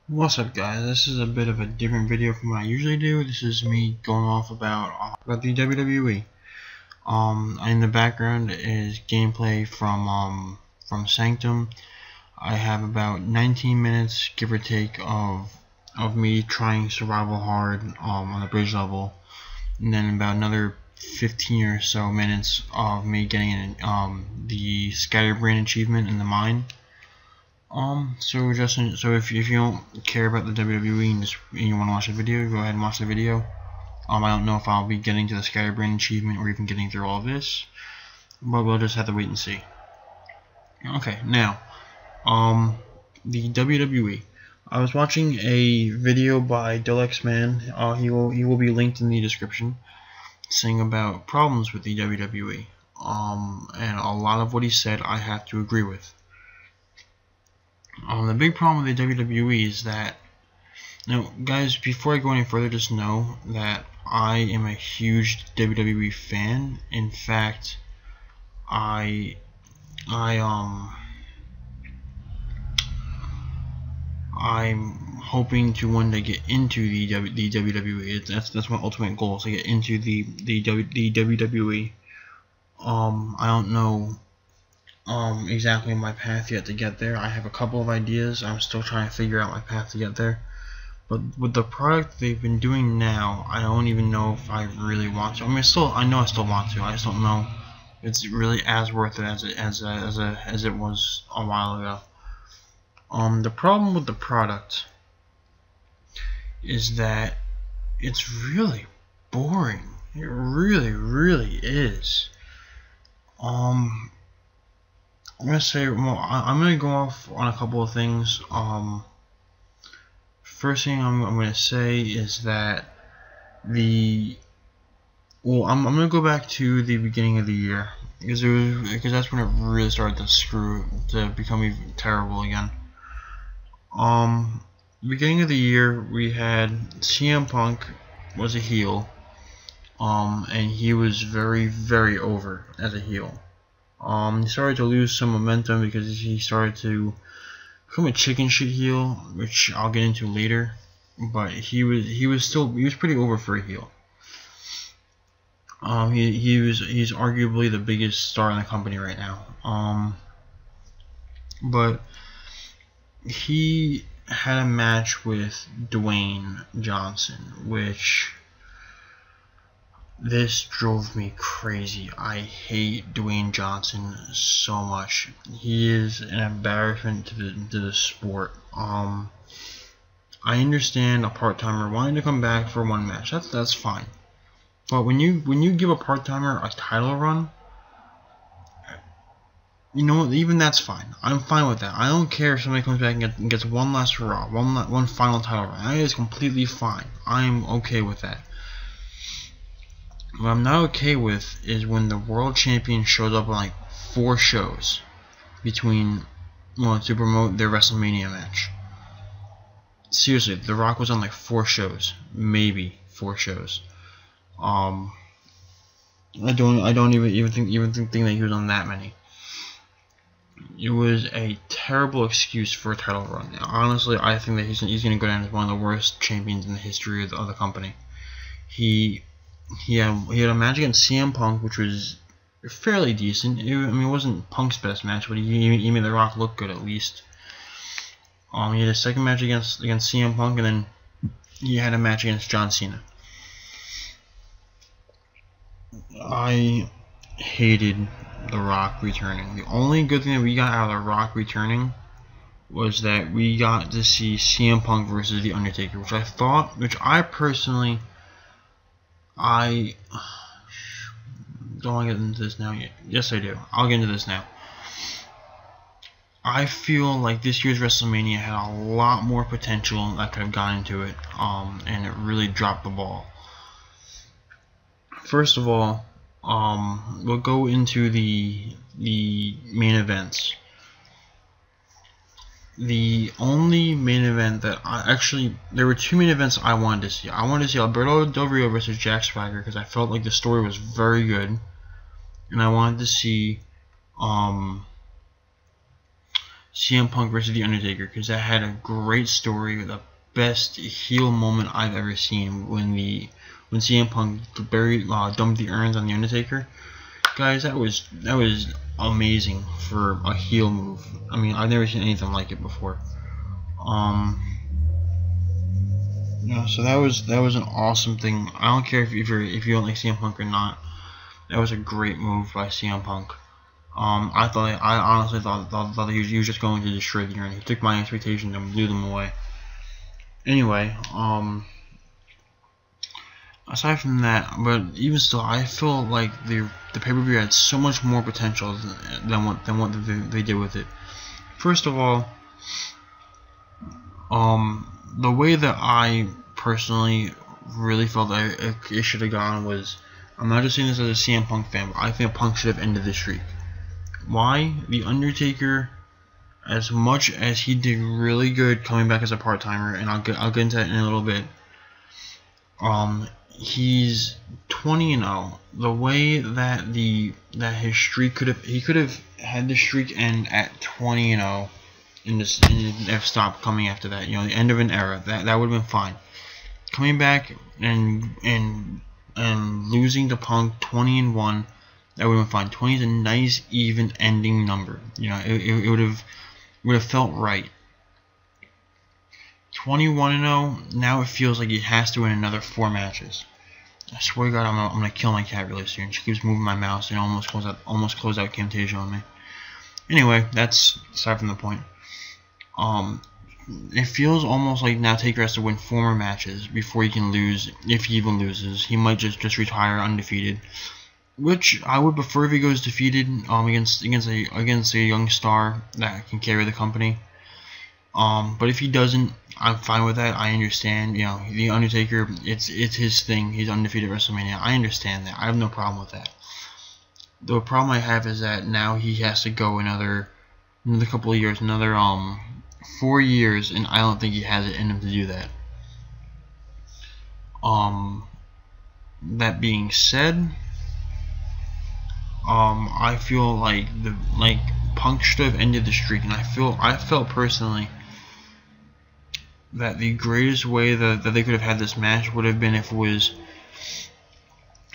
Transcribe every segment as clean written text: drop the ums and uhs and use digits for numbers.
What's up, guys? This is a bit of a different video from what I usually do. This is me going off about the WWE. In the background is gameplay from Sanctum. I have about 19 minutes, give or take, of me trying survival hard on the bridge level, and then about another 15 or so minutes of me getting the Scatterbrain achievement in the mine. So if you don't care about the WWE and you want to watch the video, go ahead and watch the video. I don't know if I'll be getting to the Scatterbrain achievement or even getting through all of this, but we'll just have to wait and see. Okay, now, the WWE. I was watching a video by Dalyxman. He will be linked in the description, saying about problems with the WWE. And a lot of what he said I have to agree with. The big problem with the WWE is that, now guys, before I go any further, just know that I am a huge WWE fan. In fact, I'm hoping to one day get into the WWE. That's my ultimate goal, to get into the WWE. I don't know exactly my path yet to get there. I have a couple of ideas. I'm still trying to figure out my path to get there. But with the product they've been doing now, I don't even know if I really want to. I mean, I know I still want to. I just don't know if it's really as worth it as it was a while ago. The problem with the product is that it's really boring. It really is. I'm gonna say, well, I'm gonna go off on a couple of things. First thing I'm gonna say is that I'm gonna go back to the beginning of the year because that's when it really started to become even terrible again. Beginning of the year, we had CM Punk was a heel, and he was very over as a heel. He started to lose some momentum because he started to become a chicken shit heel, which I'll get into later. But he was pretty over for a heel. He's arguably the biggest star in the company right now. But he had a match with Dwayne Johnson, which this drove me crazy. I hate Dwayne Johnson so much. He is an embarrassment to the sport. I understand a part-timer wanting to come back for one match. That's fine. But when you give a part-timer a title run, you know, even that's fine. I'm fine with that. I don't care if somebody comes back and gets one last hurrah, one final title run. That is completely fine. I'm okay with that. What I'm not okay with is when the world champion shows up on like 4 shows to promote their WrestleMania match. Seriously, The Rock was on like 4 shows, maybe 4 shows. I don't even think that he was on that many. It was a terrible excuse for a title run. Now, honestly, I think that he's gonna go down as one of the worst champions in the history of the company. He had a match against CM Punk, which was fairly decent. It wasn't Punk's best match, but he made The Rock look good at least. He had a second match against CM Punk, and then he had a match against John Cena. I hated The Rock returning. The only good thing that we got out of The Rock returning was that we got to see CM Punk versus The Undertaker, which I personally, I don't want to get into this now yet. Yes, I do. I'll get into this now. I feel like this year's WrestleMania had a lot more potential that could have gone into it, and it really dropped the ball. First of all, we'll go into the main events. The only main event that there were 2 main events I wanted to see. I wanted to see Alberto Del Rio versus Jack Swagger because I felt like the story was very good, and I wanted to see CM Punk versus The Undertaker, because that had a great story, the best heel moment I've ever seen when CM Punk dumped the urns on The Undertaker. Guys, that was amazing for a heel move. I mean, I've never seen anything like it before. So that was an awesome thing. I don't care if you don't like CM Punk or not. That was a great move by CM Punk. I honestly thought he was just going to destroy the urn. He took my expectations and blew them away. Anyway, aside from that, but even still, I feel like the pay-per-view had so much more potential than what they did with it. First of all, the way that I personally really felt that it should have gone was, I'm not just saying this as a CM Punk fan, but I think Punk should have ended the streak. Why? The Undertaker, as much as he did really good coming back as a part-timer, and I'll get into that in a little bit, he's 20-0. The way that his streak he could have had the streak end at 20-0 and have stopped coming after that. You know, the end of an era. That would have been fine. Coming back and losing to Punk 20-1, that would have been fine. 20 is a nice even ending number. You know, it would have felt right. 21-0, now it feels like he has to win another 4 matches. I swear to God, I'm gonna kill my cat really soon. She keeps moving my mouse and almost closed out Camtasia on me. Anyway, that's aside from the point. It feels almost like now Taker has to win 4 more matches before he can lose. If he even loses, he might just retire undefeated, which I would prefer if he goes defeated against a young star that can carry the company. But if he doesn't, I'm fine with that. I understand. You know, the Undertaker, it's his thing. He's undefeated at WrestleMania. I understand that. I have no problem with that. The problem I have is that now he has to go another couple of years, another 4 years, and I don't think he has it in him to do that. That being said, I feel like Punk should have ended the streak, and I felt personally that the greatest way that they could have had this match would have been if it was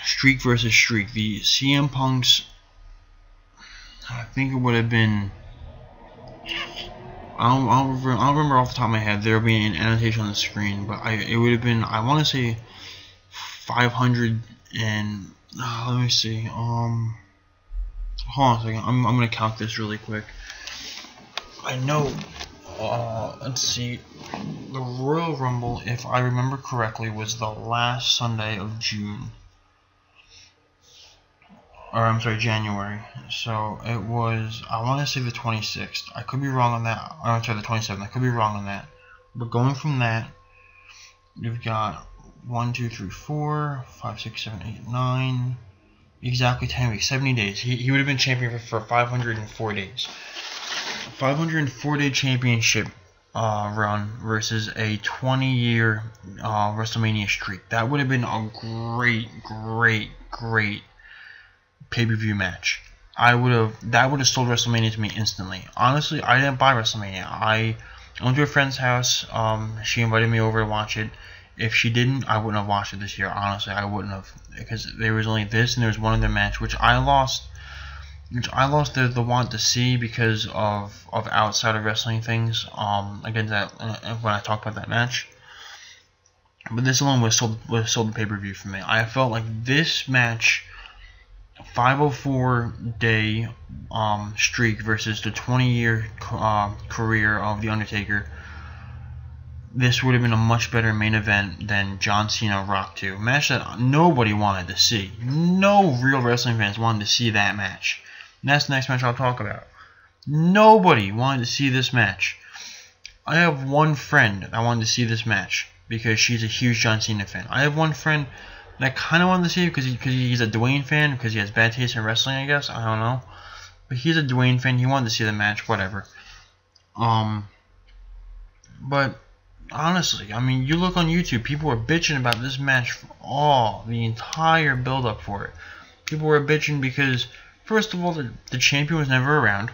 streak versus streak. The CM Punk's, I think it would have been, I don't remember off the top of my head. There will be an annotation on the screen, but it would have been, I want to say 500 and let me see. Hold on a second. I'm gonna count this really quick. I know. Let's see. The Royal Rumble, if I remember correctly, was the last Sunday of June. Or I'm sorry, January. So it was, I want to say the 26th. I could be wrong on that. Or I'm sorry, the 27th. I could be wrong on that. But going from that, you've got 1, 2, 3, 4, 5, 6, 7, 8, 9. Exactly 10 weeks, 70 days. He would have been champion for 504 days. 504-day championship run versus a 20-year WrestleMania streak. That would have been a great pay-per-view match. That would have sold WrestleMania to me instantly. Honestly, I didn't buy WrestleMania. I went to a friend's house. She invited me over to watch it. If she didn't, I wouldn't have watched it this year. Honestly, I wouldn't have, because there was only this and there was one other match which I lost the want to see because of outside of wrestling things. Again, that when I talk about that match. But this alone was sold the pay-per-view for me. I felt like this match, 504-day streak versus the 20-year career of The Undertaker, this would have been a much better main event than John Cena Rock 2. A match that nobody wanted to see. No real wrestling fans wanted to see that match. And that's the next match I'll talk about. Nobody wanted to see this match. I have one friend that wanted to see this match because she's a huge John Cena fan. I have one friend that kind of wanted to see it because he's a Dwayne fan, because he has bad taste in wrestling, I guess. I don't know. But he's a Dwayne fan. He wanted to see the match, whatever. But honestly, I mean, you look on YouTube, people were bitching about this match for the entire build-up for it. People were bitching because, first of all, the champion was never around.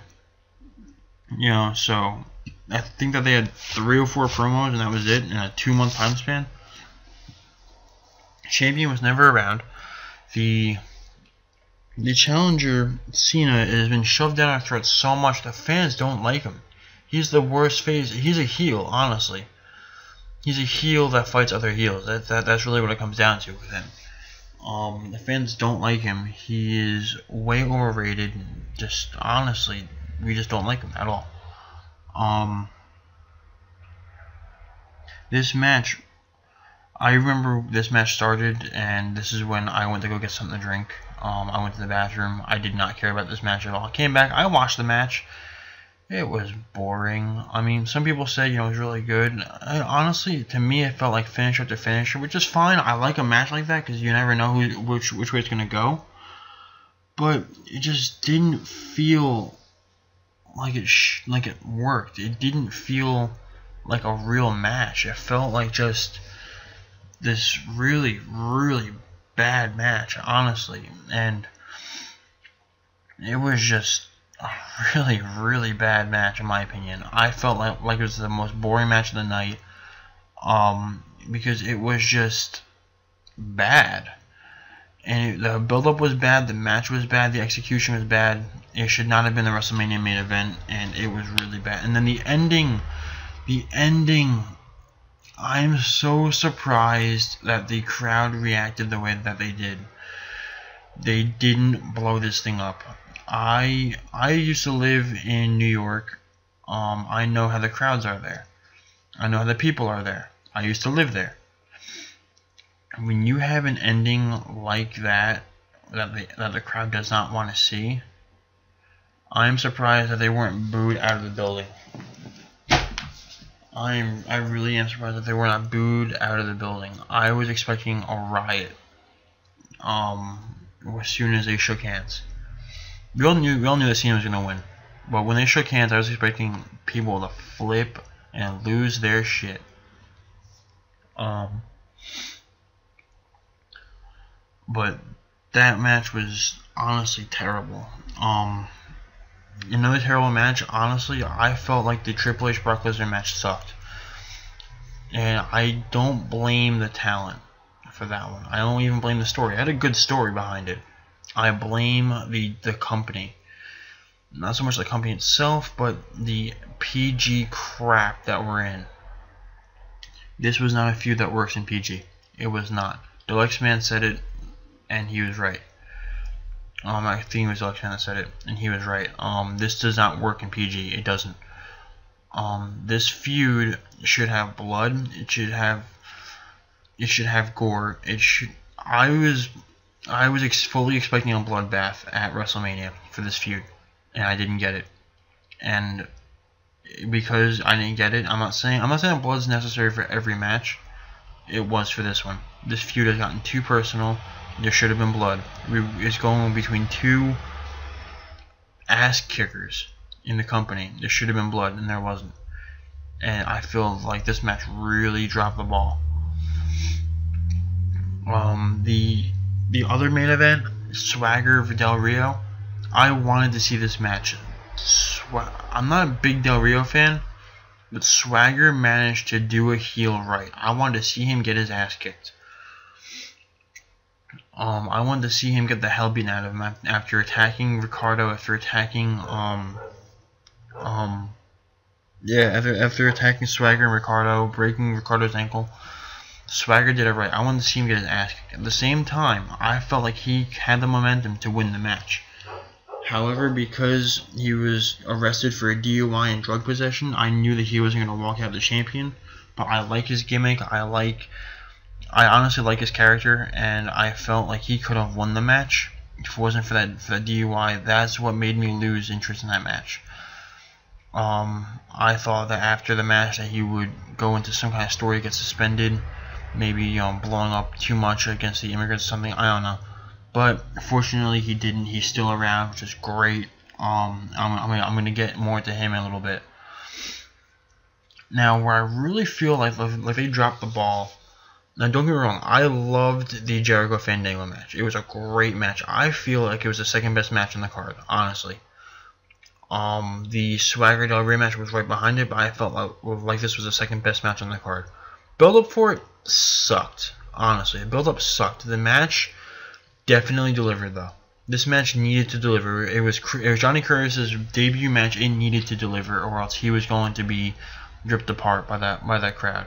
You know, so I think that they had 3 or 4 promos and that was it in a 2-month time span. Champion was never around. The challenger, Cena, has been shoved down our throats so much that fans don't like him. He's the worst face. He's a heel, honestly. He's a heel that fights other heels. That's really what it comes down to with him. The fans don't like him. He is way overrated. Just honestly, we just don't like him at all. This match, I remember this match started, and this is when I went to go get something to drink. I went to the bathroom. I did not care about this match at all. I came back. I watched the match. It was boring. I mean, some people say, you know, it was really good. Honestly, to me, it felt like finish after finisher, which is fine. I like a match like that because you never know which way it's gonna go. But it just didn't feel like it worked. It didn't feel like a real match. It felt like just this really, really bad match, honestly, and it was just a really, really bad match in my opinion. I felt like it was the most boring match of the night, because it was just bad, and the build-up was bad, the match was bad, the execution was bad. It should not have been the WrestleMania main event, and it was really bad. And then the ending, I'm so surprised that the crowd reacted the way that they did. They didn't blow this thing up. I used to live in New York. I know how the crowds are there. I know how the people are there. I used to live there. When you have an ending like that the crowd does not want to see, I'm surprised that they weren't booed out of the building. I really am surprised that they were not booed out of the building. I was expecting a riot. As soon as they shook hands, we all knew that Cena was gonna win. But when they shook hands, I was expecting people to flip and lose their shit. But that match was honestly terrible. Another terrible match, honestly, I felt like the Triple H Brock Lesnar match sucked. And I don't blame the talent for that one. I don't even blame the story. It had a good story behind it. I blame the company. Not so much the company itself, but the PG crap that we're in. This was not a feud that works in PG. It was not. Dalyxman said it, and he was right. I think it was Dalyxman that said it, and he was right. This does not work in PG. It doesn't. This feud should have blood. It should have gore. I was fully expecting a bloodbath at WrestleMania for this feud, and I didn't get it. And because I didn't get it, I'm not saying blood's necessary for every match. It was for this one. This feud has gotten too personal. There should have been blood. It's going between two ass kickers in the company. There should have been blood, and there wasn't. And I feel like this match really dropped the ball. The other main event, Swagger v Del Rio, I wanted to see this match. I'm not a big Del Rio fan, but Swagger managed to do a heel right. I wanted to see him get his ass kicked. I wanted to see him get the hell beaten out of him after attacking Ricardo, after attacking after attacking Swagger and Ricardo, breaking Ricardo's ankle. Swagger did it right. I wanted to see him get his ass kicked. At the same time, I felt like he had the momentum to win the match. However, because he was arrested for a DUI and drug possession, I knew that he wasn't going to walk out the champion. But I like his gimmick. I honestly like his character, and I felt like he could have won the match if it wasn't for that DUI. That's what made me lose interest in that match. I thought that after the match that he would go into some kind of story, get suspended, maybe blowing up too much against the immigrants or something. I don't know. But fortunately he didn't. He's still around, which is great. I'm gonna get more into him in a little bit. Now, where I really feel like they dropped the ball. Now, don't get me wrong. I loved the Jericho Fandango match. It was a great match. I feel like it was the second best match on the card, honestly. The Swagger Del Rio match was right behind it, but I felt like this was the second best match on the card. Build up for it sucked. Honestly, the build up sucked. The match definitely delivered though. This match needed to deliver. It was Johnny Curtis's debut match. It needed to deliver, or else he was going to be ripped apart by that crowd.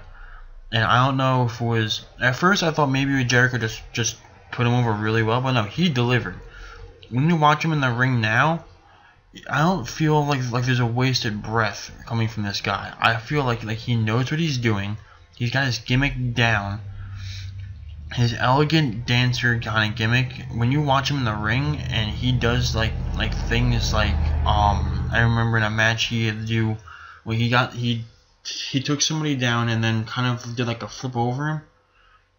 And I don't know if it was. At first, I thought maybe Jericho just put him over really well, but no, he delivered. When you watch him in the ring now, I don't feel like there's a wasted breath coming from this guy. I feel like he knows what he's doing. He's got his gimmick down. His elegant dancer kind of gimmick. When you watch him in the ring and he does like things like I remember in a match he had to do where he took somebody down and then kind of did like a flip over him.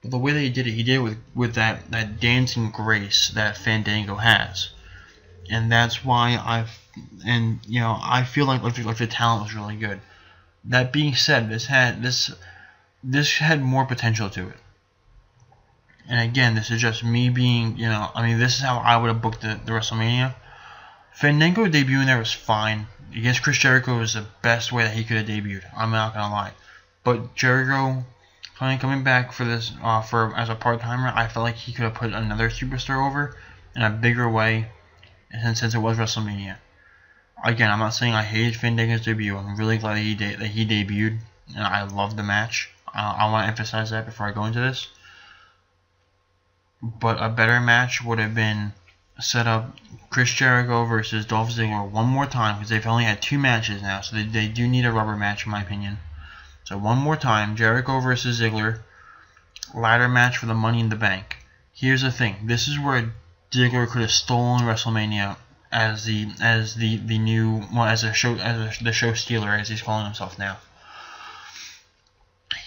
But the way that he did it with that dancing grace that Fandango has. And that's why I feel like the talent was really good. That being said, this had more potential to it. And again, this is just me being, this is how I would have booked the WrestleMania. Fandango debuting there was fine. Against Chris Jericho was the best way that he could have debuted. I'm not gonna lie. But Jericho coming back for this as a part-timer, I felt like he could have put another superstar over in a bigger way. And since it was WrestleMania. Again, I'm not saying I hated Fandango's debut. I'm really glad that he debuted, and I love the match. I want to emphasize that before I go into this. But a better match would have been set up Chris Jericho versus Dolph Ziggler one more time, because they've only had 2 matches now, so they do need a rubber match in my opinion. So one more time, Jericho versus Ziggler, ladder match for the Money in the Bank. Here's the thing: this is where Ziggler could have stolen WrestleMania as the show stealer, as he's calling himself now.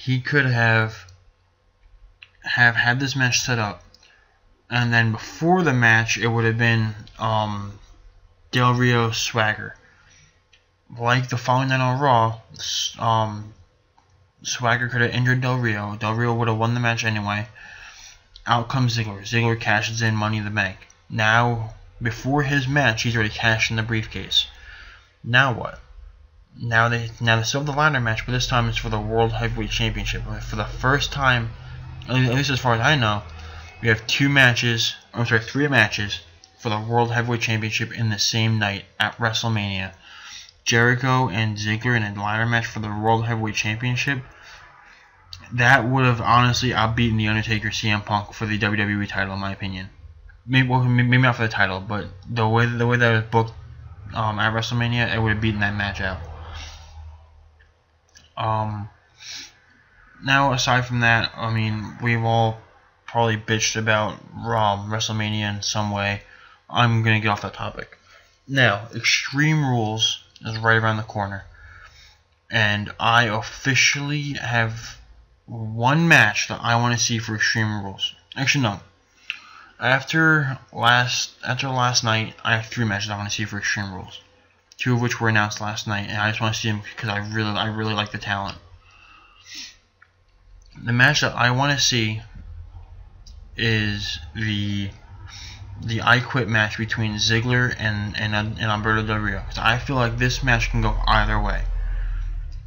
He could have had this match set up, and then before the match, it would have been Del Rio Swagger. Like the following night on Raw, Swagger could have injured Del Rio. Del Rio would have won the match anyway. Out comes Ziggler. Ziggler cashes in Money in the Bank. Now, before his match, he's already cashed in the briefcase. Now what? Now they still have the ladder match, but this time it's for the World Heavyweight Championship. For the first time, at least as far as I know, we have 3 matches for the World Heavyweight Championship in the same night at WrestleMania. Jericho and Ziggler in a ladder match for the World Heavyweight Championship. That would have honestly outbeaten The Undertaker CM Punk for the WWE title, in my opinion. Maybe not for the title, but the way that it was booked at WrestleMania, it would have beaten that match out. Now, aside from that, we've all probably bitched about WrestleMania in some way. I'm gonna get off that topic. Now, Extreme Rules is right around the corner, and I officially have one match that I want to see for Extreme Rules. Actually, no. After last night, I have 3 matches I want to see for Extreme Rules. 2 of which were announced last night, and I just want to see them because I really like the talent. The match that I want to see is the I Quit match between Ziggler and Alberto Del Rio, because I feel like this match can go either way.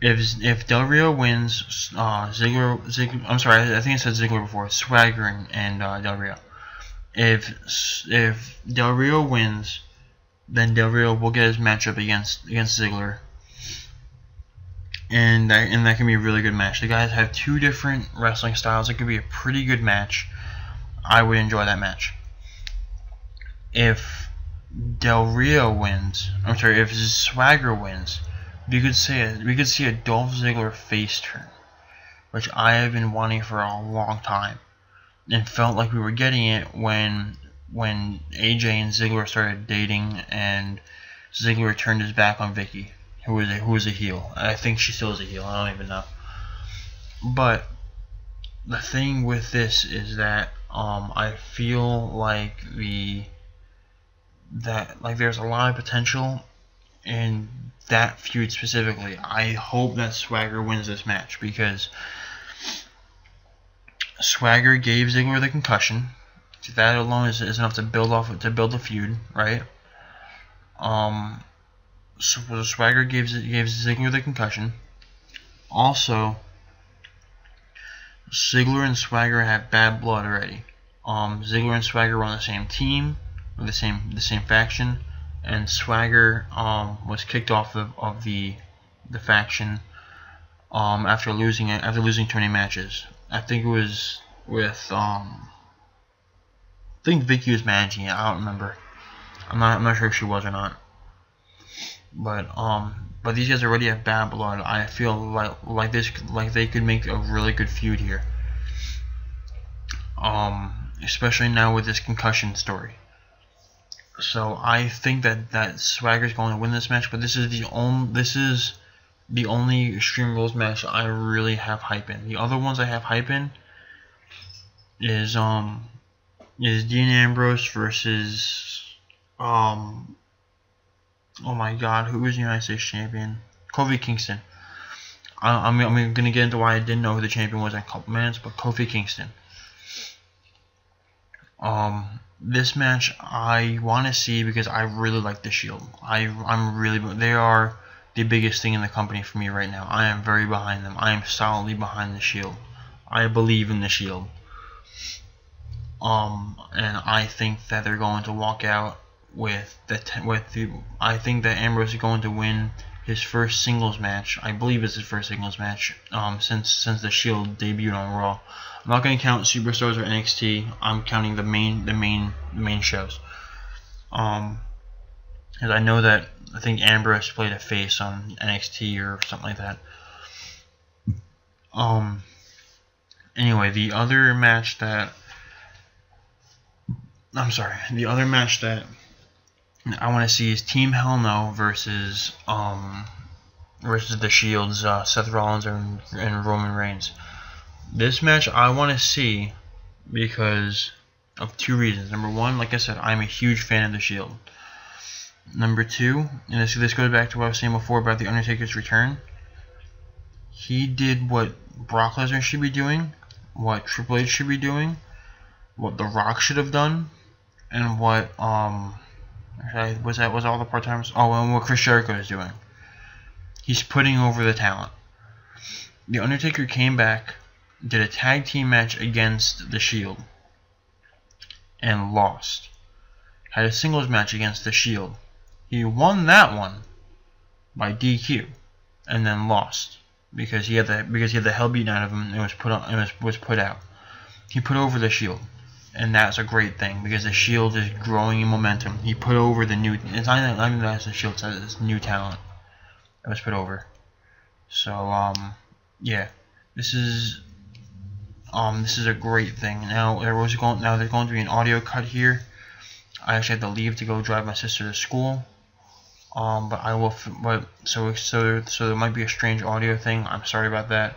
If Del Rio wins, Ziggler, I'm sorry, I think I said Ziggler before, Swagger and Del Rio. If Del Rio wins, then Del Rio will get his matchup against Ziggler, and that can be a really good match. The guys have 2 different wrestling styles. It could be a pretty good match. I would enjoy that match. If Del Rio wins, if Swagger wins, we could see a Dolph Ziggler face turn, which I have been wanting for a long time, and felt like we were getting it when AJ and Ziggler started dating, and Ziggler turned his back on Vicky, who was a heel. I think she still is a heel. I don't even know. But the thing with this is that I feel like there's a lot of potential in that feud specifically. I hope that Swagger wins this match, because Swagger gave Ziggler the concussion. That alone is enough to build a feud, right? Swagger gave Ziggler the concussion. Also, Ziggler and Swagger have bad blood already. Ziggler and Swagger were on the same team, or the same faction, and Swagger was kicked off of the faction after losing too many matches. I think it was with I think Vicky was managing it. I don't remember. I'm not sure if she was or not. But these guys already have bad blood. I feel like they could make a really good feud here. Especially now with this concussion story. So I think that Swagger's going to win this match, but this is the only Extreme Rules match I really have hype in. The other ones I have hype in is Dean Ambrose versus oh my God, who is the United States champion? Kofi Kingston. I'm gonna get into why I didn't know who the champion was in a couple minutes, but Kofi Kingston. This match I want to see because I really like the Shield. They are the biggest thing in the company for me right now. I am very behind them. I am solidly behind the Shield. I believe in the Shield. And I think that they're going to walk out I think that Ambrose is going to win his first singles match. I believe it's his first singles match since the Shield debuted on Raw. I'm not going to count Superstars or NXT. I'm counting the main shows. Because I know that I think Ambrose played a face on NXT or something like that. Anyway, the other match that I want to see is Team Hell No versus the Shield's Seth Rollins and Roman Reigns. This match I want to see because of two reasons. Number one, like I said, I'm a huge fan of the Shield. Number two, and this goes back to what I was saying before about the Undertaker's return. He did what Brock Lesnar should be doing, what Triple H should be doing, what The Rock should have done, and what was all the part-timers? Oh, and what Chris Jericho is doing. He's putting over the talent. The Undertaker came back, did a tag team match against the Shield, and lost. Had a singles match against the Shield. He won that one by DQ, and then lost because he had the hell beaten out of him and was put out. He put over the Shield. And that's a great thing because the Shield is growing in momentum. He put over the new. It's not even that the Shield says it's new talent that was put over. So yeah, this is a great thing. Now there's going to be an audio cut here. I actually had to leave to go drive my sister to school. But I will. So there might be a strange audio thing. I'm sorry about that,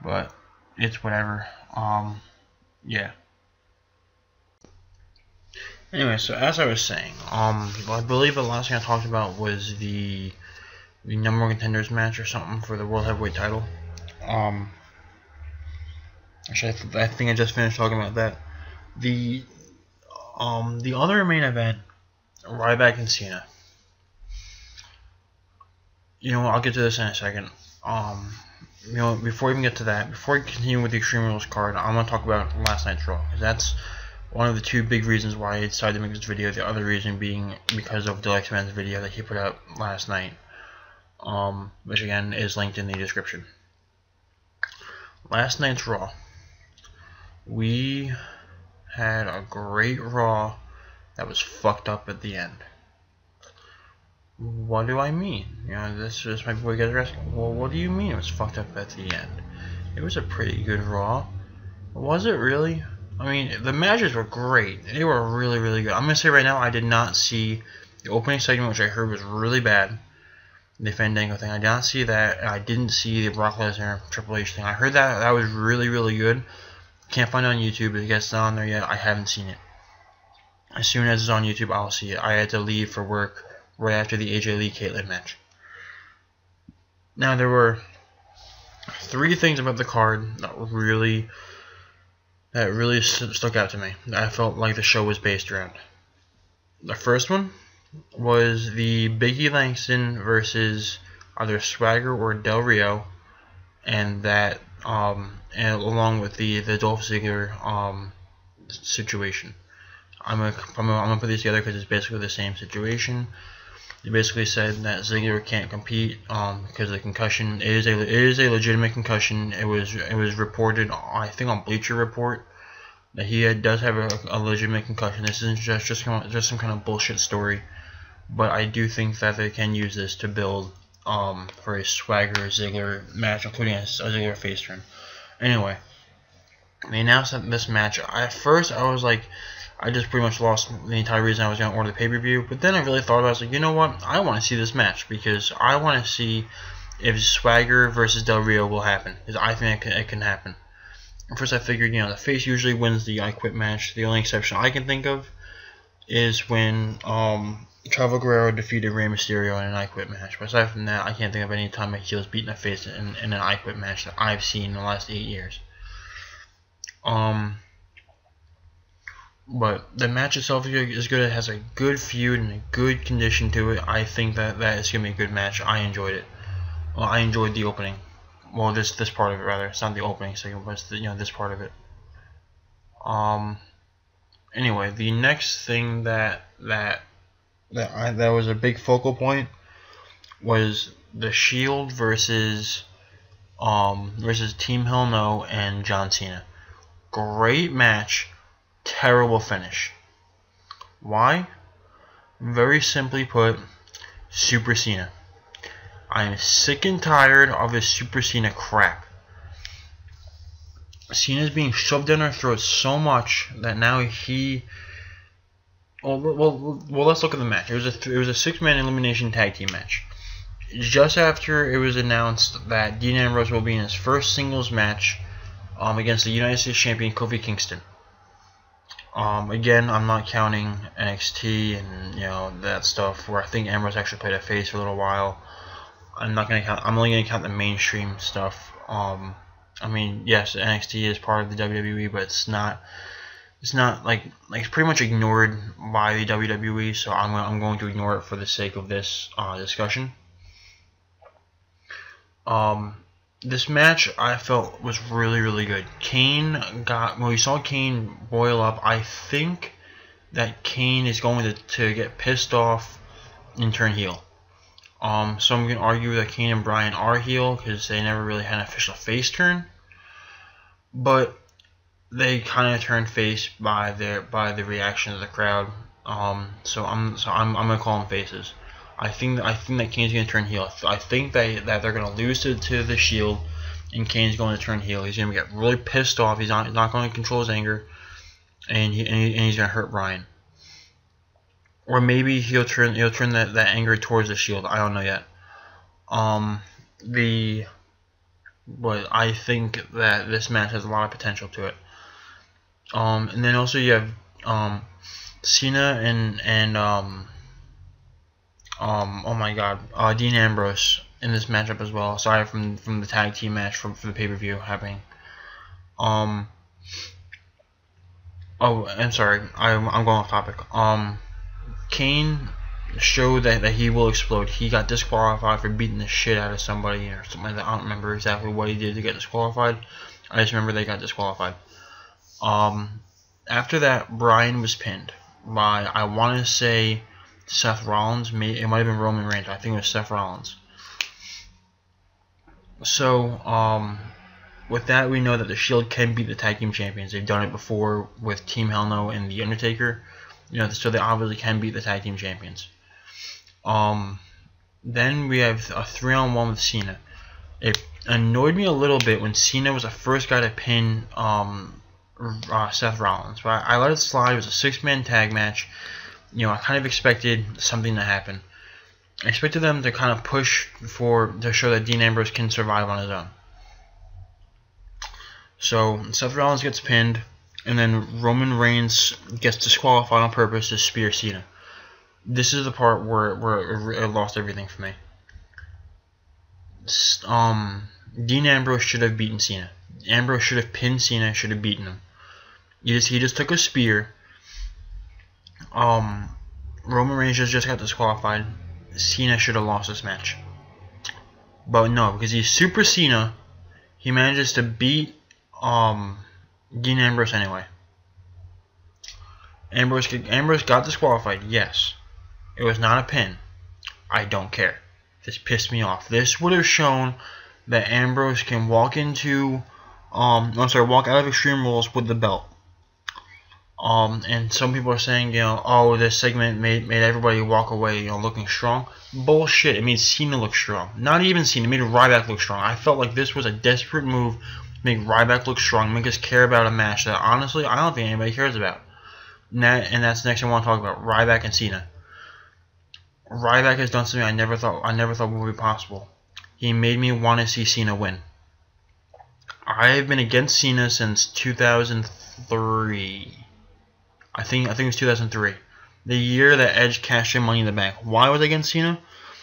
but it's whatever. Yeah. Anyway, so as I was saying, I believe the last thing I talked about was the number one contenders match or something for the World Heavyweight title. Actually, I think I just finished talking about that. The other main event, Ryback and Cena. You know what? I'll get to this in a second. You know, before we even get to that, before we continue with the Extreme Rules card, I'm gonna talk about last night's Raw because that's one of the two big reasons why I decided to make this video. The other reason being because of Dalyxman's video that he put out last night, which again is linked in the description. Last night's Raw, we had a great Raw that was fucked up at the end. What do I mean? You know, this might be what you guys are asking. Well, what do you mean it was fucked up at the end? It was a pretty good Raw. Was it really? I mean, the matches were great. They were really, really good. I'm going to say right now, I did not see the opening segment, which I heard was really bad. The Fandango thing. I did not see that. And I didn't see the Brock Lesnar Triple H thing. I heard that was really, really good. Can't find it on YouTube. If it's not on there yet, I haven't seen it. As soon as it's on YouTube, I'll see it. I had to leave for work right after the AJ Lee Caitlyn match. Now, there were three things about the card that really stuck out to me, that I felt like the show was based around. The first one was the Biggie Langston versus either Swagger or Del Rio, and that and along with the Dolph Ziggler situation. I'm gonna put these together because it's basically the same situation. They basically said that Ziggler can't compete because of the concussion. It is a legitimate concussion. It was reported, I think, on Bleacher Report that he does have a legitimate concussion. This isn't just some kind of bullshit story. But I do think that they can use this to build for a Swagger Ziggler match, including a Ziggler face turn. Anyway, they announced this match. At first, I was like, I just pretty much lost the entire reason I was going to order the pay-per-view. But then I really thought about it. I was like, you know what? I want to see this match because I want to see if Swagger versus Del Rio will happen. Because I think it can happen. At first, I figured, the face usually wins the I Quit match. The only exception I can think of is when Chavo Guerrero defeated Rey Mysterio in an I Quit match. But aside from that, I can't think of any time a heel has beaten a face in an I Quit match that I've seen in the last 8 years. But the match itself is good. It has a good feud and a good condition to it. I think that is gonna be a good match. I enjoyed it. Well, I enjoyed the opening. Well, this part of it rather. It's not the opening segment, but it's this part of it. Anyway, the next thing that was a big focal point was the Shield versus Team Hell No and John Cena. Great match, terrible finish. Why? Very simply put, Super Cena. I am sick and tired of this Super Cena crap. Cena's being shoved down our throats so much that now he. Well, let's look at the match. It was a 6-man elimination tag team match. Just after it was announced that Dean Ambrose will be in his first singles match against the United States Champion Kofi Kingston. Again, I'm not counting NXT and that stuff where I think Ambrose actually played a face for a little while. I'm not gonna count. I'm only gonna count the mainstream stuff. I mean, yes, NXT is part of the WWE, but it's not like it's pretty much ignored by the WWE. So I'm going to ignore it for the sake of this discussion. This match I felt was really good. We saw Kane boil up. I think that Kane is going to get pissed off and turn heel. Some can argue that Kane and Bryan are heel because they never really had an official face turn, but they kind of turned face by the reaction of the crowd. So I'm gonna call them faces. I think that Kane's gonna turn heel. I think that they're gonna lose to the Shield, and Kane's going to turn heel. He's gonna get really pissed off. He's not going to control his anger, and he's gonna hurt Bryan. Or maybe he'll turn that anger towards the Shield. I don't know yet. But I think that this match has a lot of potential to it. And then also you have Cena and oh my God, Dean Ambrose in this matchup as well. Aside from the tag team match for the pay-per-view happening. Oh, I'm sorry. I'm going off topic. Kane showed that he will explode. He got disqualified for beating the shit out of somebody or something like that. I don't remember exactly what he did to get disqualified. I just remember they got disqualified. After that, Bryan was pinned by, I want to say, Seth Rollins. It might have been Roman Reigns. I think it was Seth Rollins. So, with that, we know that the Shield can beat the tag team champions. They've done it before with Team Hell No and The Undertaker. So they obviously can beat the tag team champions. Then we have a 3-on-1 with Cena. It annoyed me a little bit when Cena was the first guy to pin Seth Rollins, but I let it slide. It was a 6-man tag match. I kind of expected something to happen. I expected them to kind of push to show that Dean Ambrose can survive on his own. So Seth Rollins gets pinned, and then Roman Reigns gets disqualified on purpose to spear Cena. This is the part where it lost everything for me. Dean Ambrose should have beaten Cena. Ambrose should have pinned Cena, should have beaten him. He just took a spear. Roman Reigns just got disqualified. Cena should have lost this match. But no, because he's Super Cena, he manages to beat Dean Ambrose anyway. Ambrose got disqualified, yes. It was not a pin. I don't care. This pissed me off. This would have shown that Ambrose can walk walk out of Extreme Rules with the belt. And some people are saying, oh, this segment made everybody walk away, looking strong. Bullshit. It made Cena look strong. Not even Cena. It made Ryback look strong. I felt like this was a desperate move to make Ryback look strong, make us care about a match that honestly I don't think anybody cares about. And that's the next thing I want to talk about: Ryback and Cena. Ryback has done something I never thought would be possible. He made me want to see Cena win. I have been against Cena since 2003. I think it was 2003, the year that Edge cashed in Money in the Bank. Why was I against Cena?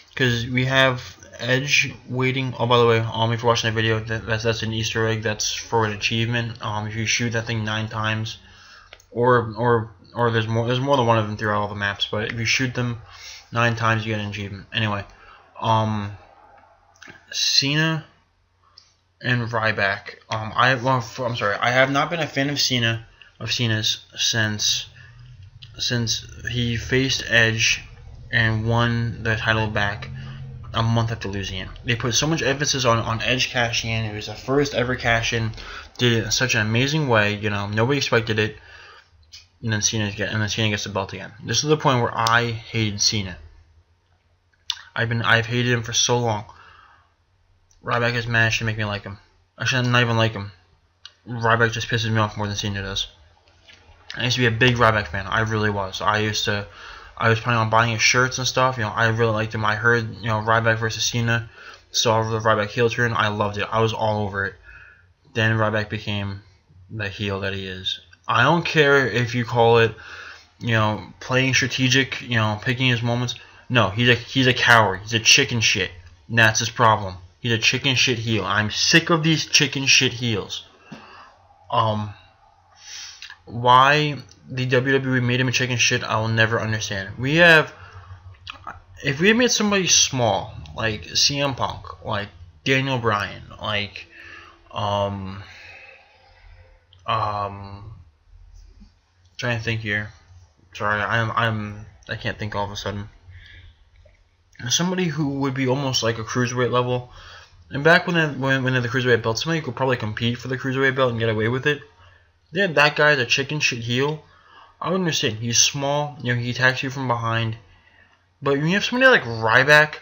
Because we have Edge waiting. Oh, by the way, if you're watching that video, that's an Easter egg. That's for an achievement. If you shoot that thing 9 times, or there's more than one of them throughout all the maps. But if you shoot them 9 times, you get an achievement. Anyway, Cena and Ryback. I have not been a fan of Cena's since he faced Edge and won the title back a month after losing it. They put so much emphasis on Edge cashing in. It was the first ever cash in. Did it in such an amazing way. Nobody expected it. And then Cena gets the belt again. This is the point where I hated Cena. I've hated him for so long. Ryback has managed to make me like him. Actually, I'm not even like him. Ryback just pisses me off more than Cena does. I used to be a big Ryback fan. I really was. I was planning on buying his shirts and stuff. I really liked him. I heard, Ryback versus Cena, saw the Ryback heel turn. I loved it. I was all over it. Then Ryback became the heel that he is. I don't care if you call it, playing strategic, picking his moments. No, he's a coward. He's a chicken shit. And that's his problem. He's a chicken shit heel. I'm sick of these chicken shit heels. Why the WWE made him a chicken shit, I will never understand. If we had made somebody small, like CM Punk, like Daniel Bryan, like trying to think here. Sorry, I can't think all of a sudden. Somebody who would be almost like a cruiserweight level. And back when they had the cruiserweight belt, somebody who could probably compete for the cruiserweight belt and get away with it. They had that guy as a chicken shit heel. I would understand. He's small. He attacks you from behind. But when you have somebody like Ryback,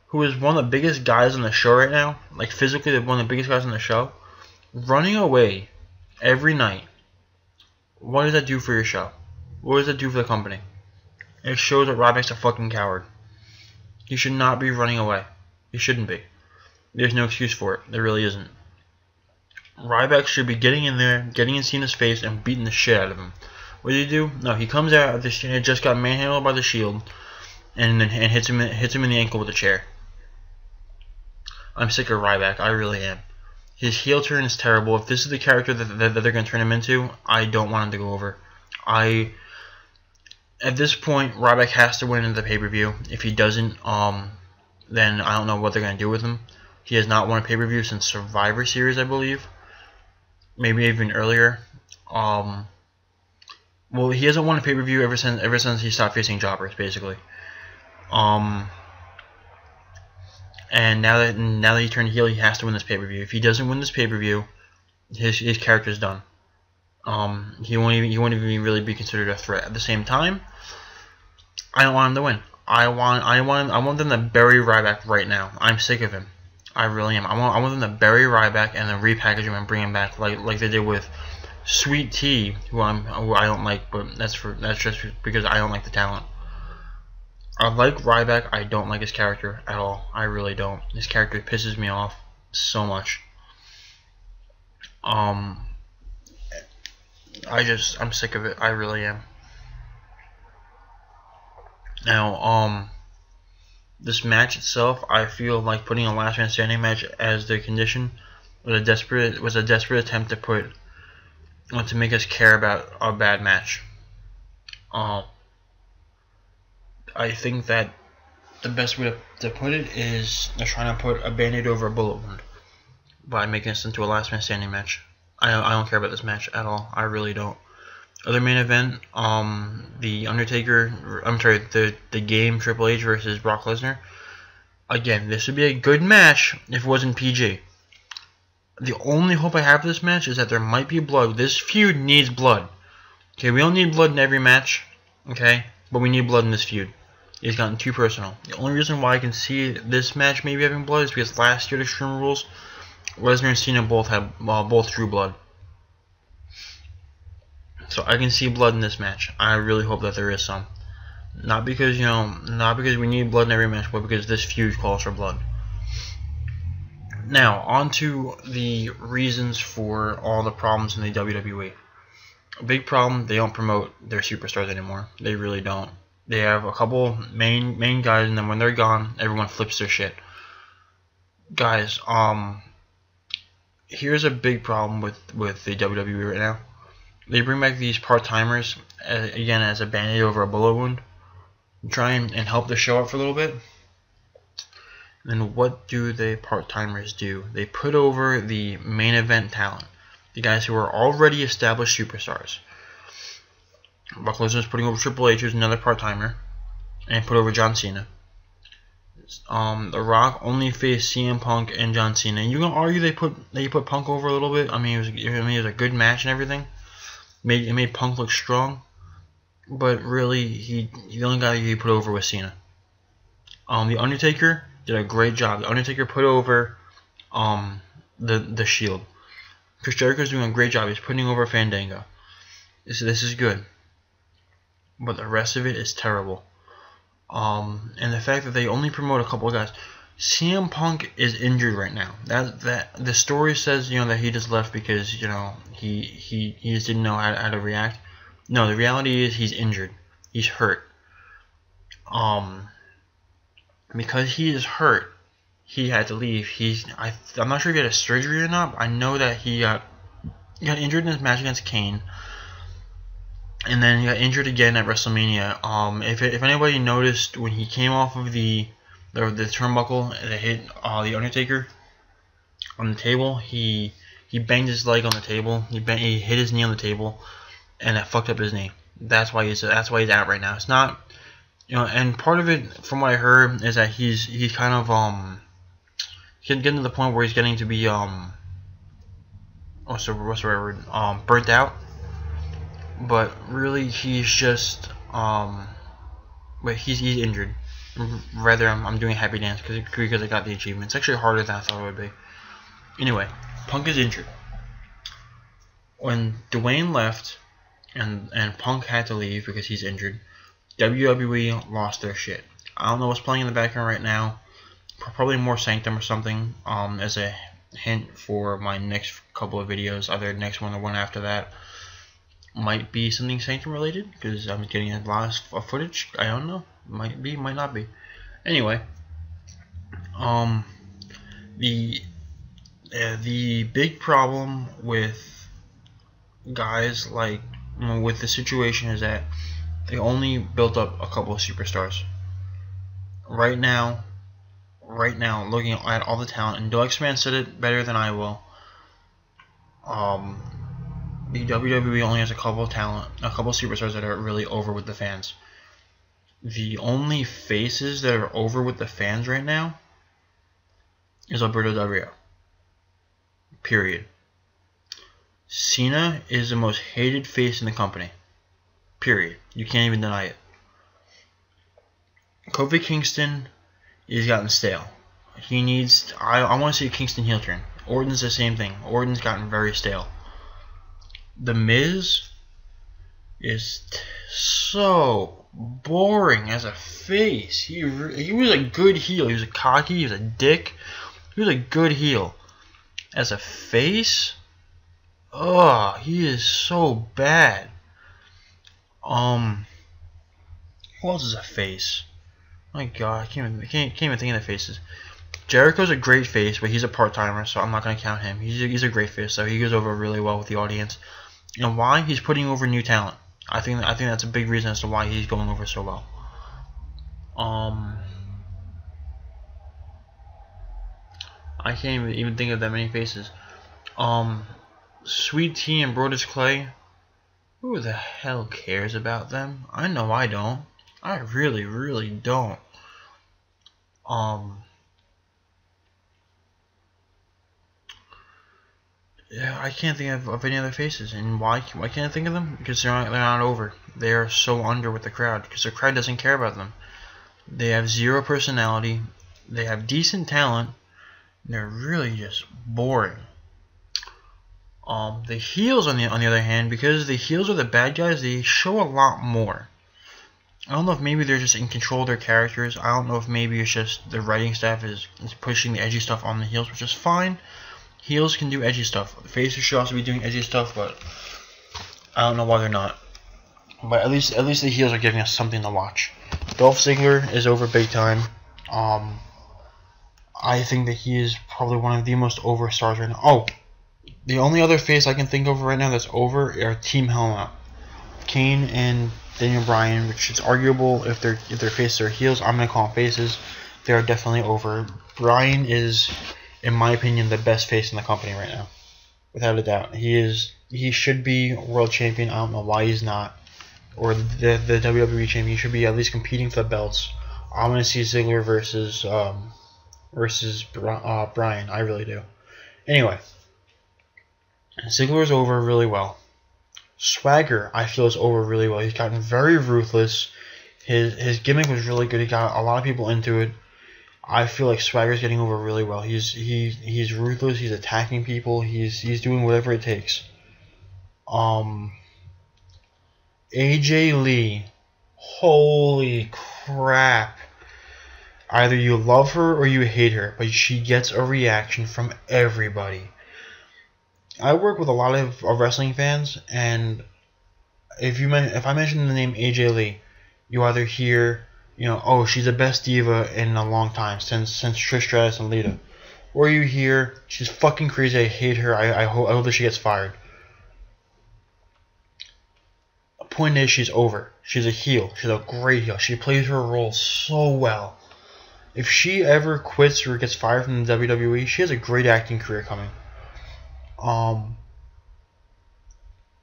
who is one of the biggest guys on the show right now, like physically one of the biggest guys on the show, running away every night, what does that do for your show? What does that do for the company? It shows that Ryback's a fucking coward. He should not be running away. He shouldn't be. There's no excuse for it. There really isn't. Ryback should be getting in there, getting in Cena's face, and beating the shit out of him. What did he do? No, he comes out of this and just got manhandled by the Shield, and hits him in the ankle with a chair. I'm sick of Ryback. I really am. His heel turn is terrible. If this is the character that they're going to turn him into, I don't want him to go over. At this point, Ryback has to win in the pay-per-view. If he doesn't, then I don't know what they're going to do with him. He has not won a pay-per-view since Survivor Series, I believe. Maybe even earlier. Well, he hasn't won a pay-per-view ever since he stopped facing jobbers, basically. And now that he turned heel, he has to win this pay-per-view. If he doesn't win this pay-per-view, his character's done. He won't even really be considered a threat. At the same time, I don't want him to win. I want them to bury Ryback right now. I'm sick of him. I really am. I want them to bury Ryback and then repackage him and bring him back like they did with Sweet Tea, who I don't like, but that's just because I don't like the talent. I like Ryback. I don't like his character at all. I really don't. His character pisses me off so much. I'm sick of it. I really am. Now, this match itself, I feel like putting a last man standing match as the condition was a desperate attempt to make us care about a bad match. I think that the best way to put it is they're trying to put a band-aid over a bullet wound by making this into a last man standing match. I don't care about this match at all. I really don't. Other main event, the Undertaker, the game Triple H versus Brock Lesnar. Again, this would be a good match if it wasn't PG. The only hope I have for this match is that there might be blood. This feud needs blood. Okay, we don't need blood in every match, okay, but we need blood in this feud. It's gotten too personal. The only reason why I can see this match maybe having blood is because last year at Extreme Rules, Lesnar and Cena both drew blood. So I can see blood in this match. I really hope that there is some. Not because, not because we need blood in every match, but because this feud calls for blood. Now, on to the reasons for all the problems in the WWE. A big problem, they don't promote their superstars anymore. They really don't. They have a couple main guys, and then when they're gone, everyone flips their shit. Guys, here's a big problem with the WWE right now. They bring back these part-timers, again, as a band-aid over a bullet wound. Try and help the show out for a little bit. And what do the part-timers do? They put over the main event talent. The guys who are already established superstars. Brock Lesnar is putting over Triple H, who's another part-timer, and put over John Cena. The Rock only faced CM Punk and John Cena. You can argue they put Punk over a little bit. I mean, it was a good match and everything. It made Punk look strong, but really, the only guy he put over was Cena. The Undertaker did a great job. The Undertaker put over the Shield. Chris Jericho's doing a great job. He's putting over Fandango. This is good. But the rest of it is terrible. And the fact that they only promote a couple of guys. CM Punk is injured right now. That the story says that he just left because he just didn't know how to react. No, the reality is he's injured. He's hurt. Because he is hurt, he had to leave. I'm not sure if he had a surgery or not. But I know that he got injured in his match against Kane. And then he got injured again at WrestleMania. If anybody noticed when he came off of the turnbuckle that hit the Undertaker on the table, he banged his leg on the table. He hit his knee on the table, and that fucked up his knee. That's why he's out right now. It's not, and part of it, from what I heard, is that he's kind of getting to the point where he's getting to be what's the right word? Burnt out. But really, he's just but he's injured. Rather, I'm doing a happy dance because I got the achievement. It's actually harder than I thought it would be. Anyway, Punk is injured. When Dwayne left and Punk had to leave because he's injured, WWE lost their shit. I don't know what's playing in the background right now. Probably more Sanctum or something. As a hint for my next couple of videos, either next one or one after that. Might be something Sanctum related because I'm getting a lot of footage. I don't know. Might be, might not be. Anyway, the big problem with guys with the situation is that they only built up a couple of superstars. Right now, looking at all the talent, and Dalyxman said it better than I will. The WWE only has a couple of superstars that are really over with the fans. The only faces that are over with the fans right now is Alberto Del Rio. Period. Cena is the most hated face in the company. Period. You can't even deny it. Kofi Kingston has gotten stale. He needs. I want to see a Kingston heel turn. Orton's the same thing. Orton's gotten very stale. The Miz is so boring as a face. He was a good heel. He was a cocky. He was a dick. He was a good heel. As a face, he is so bad. Who else is a face? My God, I can't even think of the faces. Jericho's a great face, but he's a part-timer, so I'm not gonna count him. He's a great face, so he goes over really well with the audience. You know why? He's putting over new talent. I think that's a big reason as to why he's going over so well. I can't even think of that many faces. Sweet Tea and Brodus Clay. Who the hell cares about them? I know I don't. I really don't. Yeah, I can't think of any other faces, and why can't I think of them? Because they're not over. They are so under with the crowd, because the crowd doesn't care about them. They have zero personality. They have decent talent. They're really just boring. The heels on the other hand, because the heels are the bad guys, they show a lot more. I don't know if maybe they're just in control of their characters. I don't know if maybe it's just the writing staff is pushing the edgy stuff on the heels, which is fine. Heels can do edgy stuff. Faces should also be doing edgy stuff, but I don't know why they're not. But at least the heels are giving us something to watch. Dolph Ziggler is over big time. I think that he is probably one of the most over stars right now. Oh, the only other face I can think of right now that's over are Team Hell No. Kane and Daniel Bryan, which is arguable if their faces are heels. I'm gonna call them faces. They are definitely over. Bryan is, in my opinion, the best face in the company right now, without a doubt. He should be world champion. I don't know why he's not, or the WWE champion. He should be at least competing for the belts. I want to see Ziggler versus Bryan. I really do. Anyway, Ziggler is over really well. Swagger, I feel, is over really well. He's gotten very ruthless. His gimmick was really good. He got a lot of people into it. I feel like Swagger's getting over really well. He's ruthless. He's attacking people. He's doing whatever it takes. AJ Lee, holy crap! Either you love her or you hate her, but she gets a reaction from everybody. I work with a lot of wrestling fans, and if I mention the name AJ Lee, you either hear, oh, she's the best diva in a long time since Trish Stratus and Lita, or you hear she's fucking crazy. I hate her. I hope that she gets fired. The point is, she's over. She's a heel. She's a great heel. She plays her role so well. If she ever quits or gets fired from the WWE, she has a great acting career coming.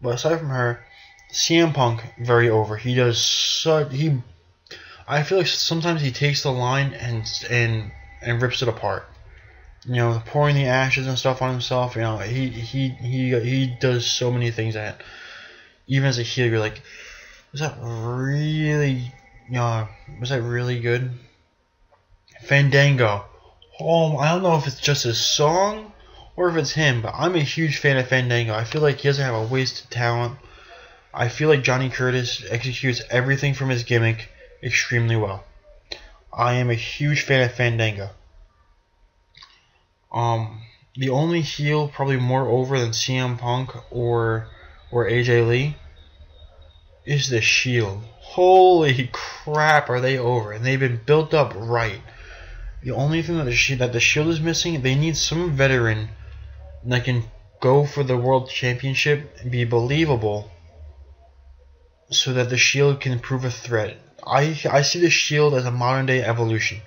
But aside from her, CM Punk, very over. He does such I feel like sometimes he takes the line and rips it apart. Pouring the ashes and stuff on himself. He does so many things that even as a heel you're like, was that really good? Fandango. I don't know if it's just his song or if it's him, but I'm a huge fan of Fandango. I feel like he doesn't have a wasted talent. I feel like Johnny Curtis executes everything from his gimmick extremely well. I am a huge fan of Fandango. The only heel probably more over than CM Punk or AJ Lee is the Shield. Holy crap, are they over? And they've been built up right. The only thing that the Shield is missing, they need some veteran that can go for the World Championship and be believable, so that the Shield can prove a threat. I see the Shield as a modern day Evolution.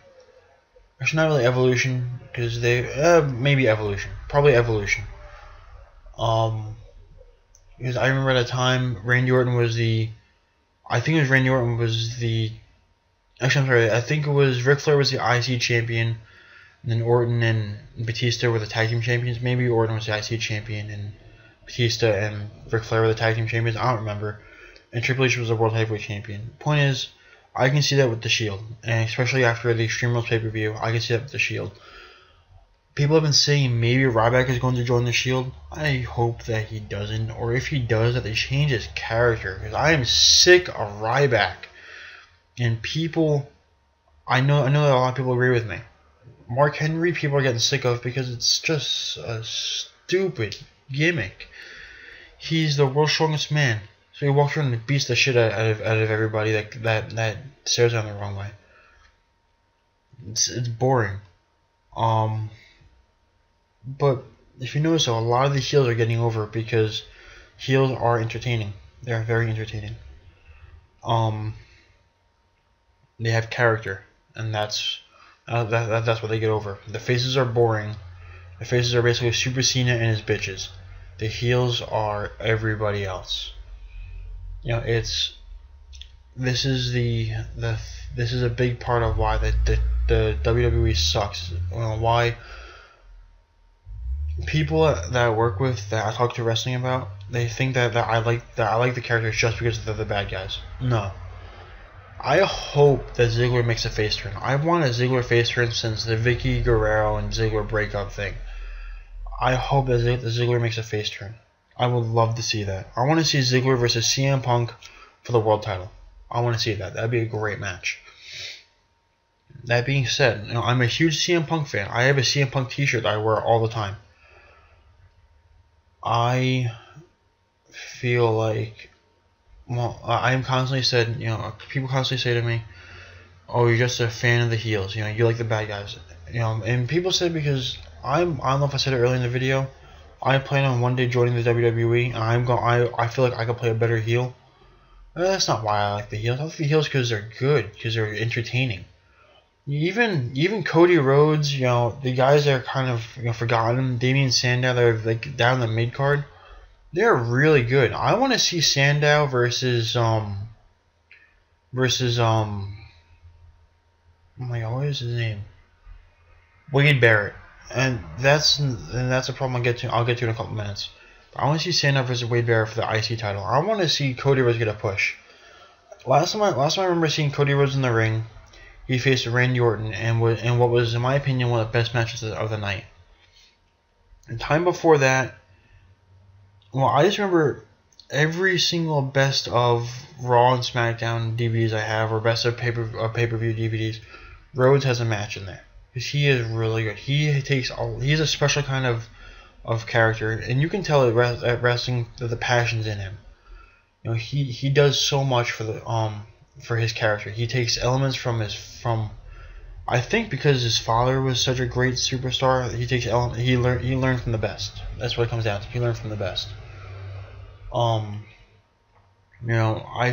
It's not really Evolution, because maybe Evolution, probably Evolution. Because I remember at a time Randy Orton was actually I'm sorry, I think it was Ric Flair was the IC champion, and then Orton and Batista were the tag team champions. Maybe Orton was the IC champion and Batista and Ric Flair were the tag team champions. I don't remember. And Triple H was the world heavyweight champion. Point is, I can see that with the Shield, and especially after the Extreme Rules pay-per-view, I can see that with the Shield. People have been saying maybe Ryback is going to join the Shield. I hope that he doesn't, or if he does, that they change his character, because I am sick of Ryback. And people, I know that a lot of people agree with me. Mark Henry, people are getting sick of because it's just a stupid gimmick. He's the world's strongest man, so he walks around and beats the shit out of everybody that stares at him the wrong way. It's boring. But if you notice, though, a lot of the heels are getting over because heels are entertaining. They're very entertaining. They have character, and that's what they get over. The faces are boring. The faces are basically Super Cena and his bitches. The heels are everybody else. You know, this is a big part of why the WWE sucks. Why people that I work with, that I talk to wrestling about, they think that I like the characters just because they're the bad guys. No. I hope that Ziggler makes a face turn. I've wanted a Ziggler face turn since the Vicky Guerrero and Ziggler breakup thing. I hope that Ziggler makes a face turn. I would love to see that. I want to see Ziggler versus CM Punk for the world title. I want to see that. That'd be a great match. That being said, I'm a huge CM Punk fan. I have a CM Punk t-shirt that I wear all the time. I feel like, I'm constantly said, people constantly say to me, "Oh, you're just a fan of the heels. You like the bad guys." And people say, because I don't know if I said it earlier in the video, I plan on one day joining the WWE, and I feel like I could play a better heel. That's not why I like the heels. I like the heels because they're good, because they're entertaining. Even Cody Rhodes, the guys that are kind of forgotten, Damian Sandow, they're like down the mid card. They're really good. I want to see Sandow versus oh my god, what is his name? Wade Barrett. And that's a problem I'll get to in a couple minutes. But I want to see Sandow versus Wade Barrett for the IC title. I want to see Cody Rhodes get a push. Last time I remember seeing Cody Rhodes in the ring, he faced Randy Orton and what was, in my opinion, one of the best matches of the night. And time before that, well, I just remember every single best of Raw and SmackDown DVDs I have, or best of pay-per-view DVDs, Rhodes has a match in there. Because he is really good. He's a special kind of character, and you can tell at wrestling that the passion's in him. He does so much for his character. He takes elements from I think because his father was such a great superstar, he learned from the best. That's what it comes down to. He learned from the best. I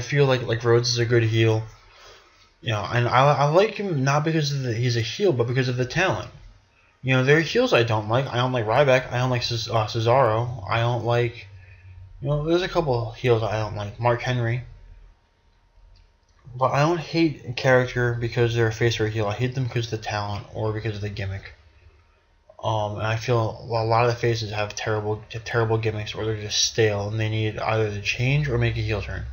feel like Rhodes is a good heel. And I like him not because he's a heel, but because of the talent. There are heels I don't like. I don't like Ryback. I don't like Cesaro. I don't like, there's a couple heels I don't like. Mark Henry. But I don't hate a character because they're a face or a heel. I hate them because of the talent or because of the gimmick. And I feel a lot of the faces have terrible gimmicks, or they're just stale, and they need either to change or make a heel turn.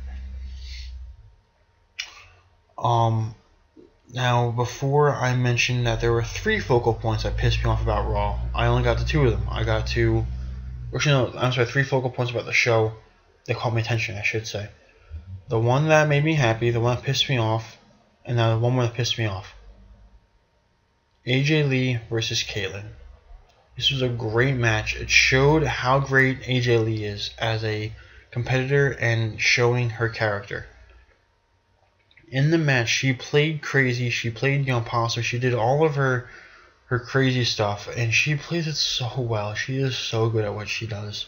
Now, before I mentioned that there were 3 focal points that pissed me off about Raw, I only got to 2 of them. I got to, actually no, I'm sorry, 3 focal points about the show that caught my attention, I should say. The one that made me happy, the one that pissed me off, and now the one that pissed me off. AJ Lee versus Caitlyn. This was a great match. It showed how great AJ Lee is as a competitor and showing her character. In the match, she played crazy. She played imposter. She did all of her crazy stuff, and she plays it so well. She is so good at what she does.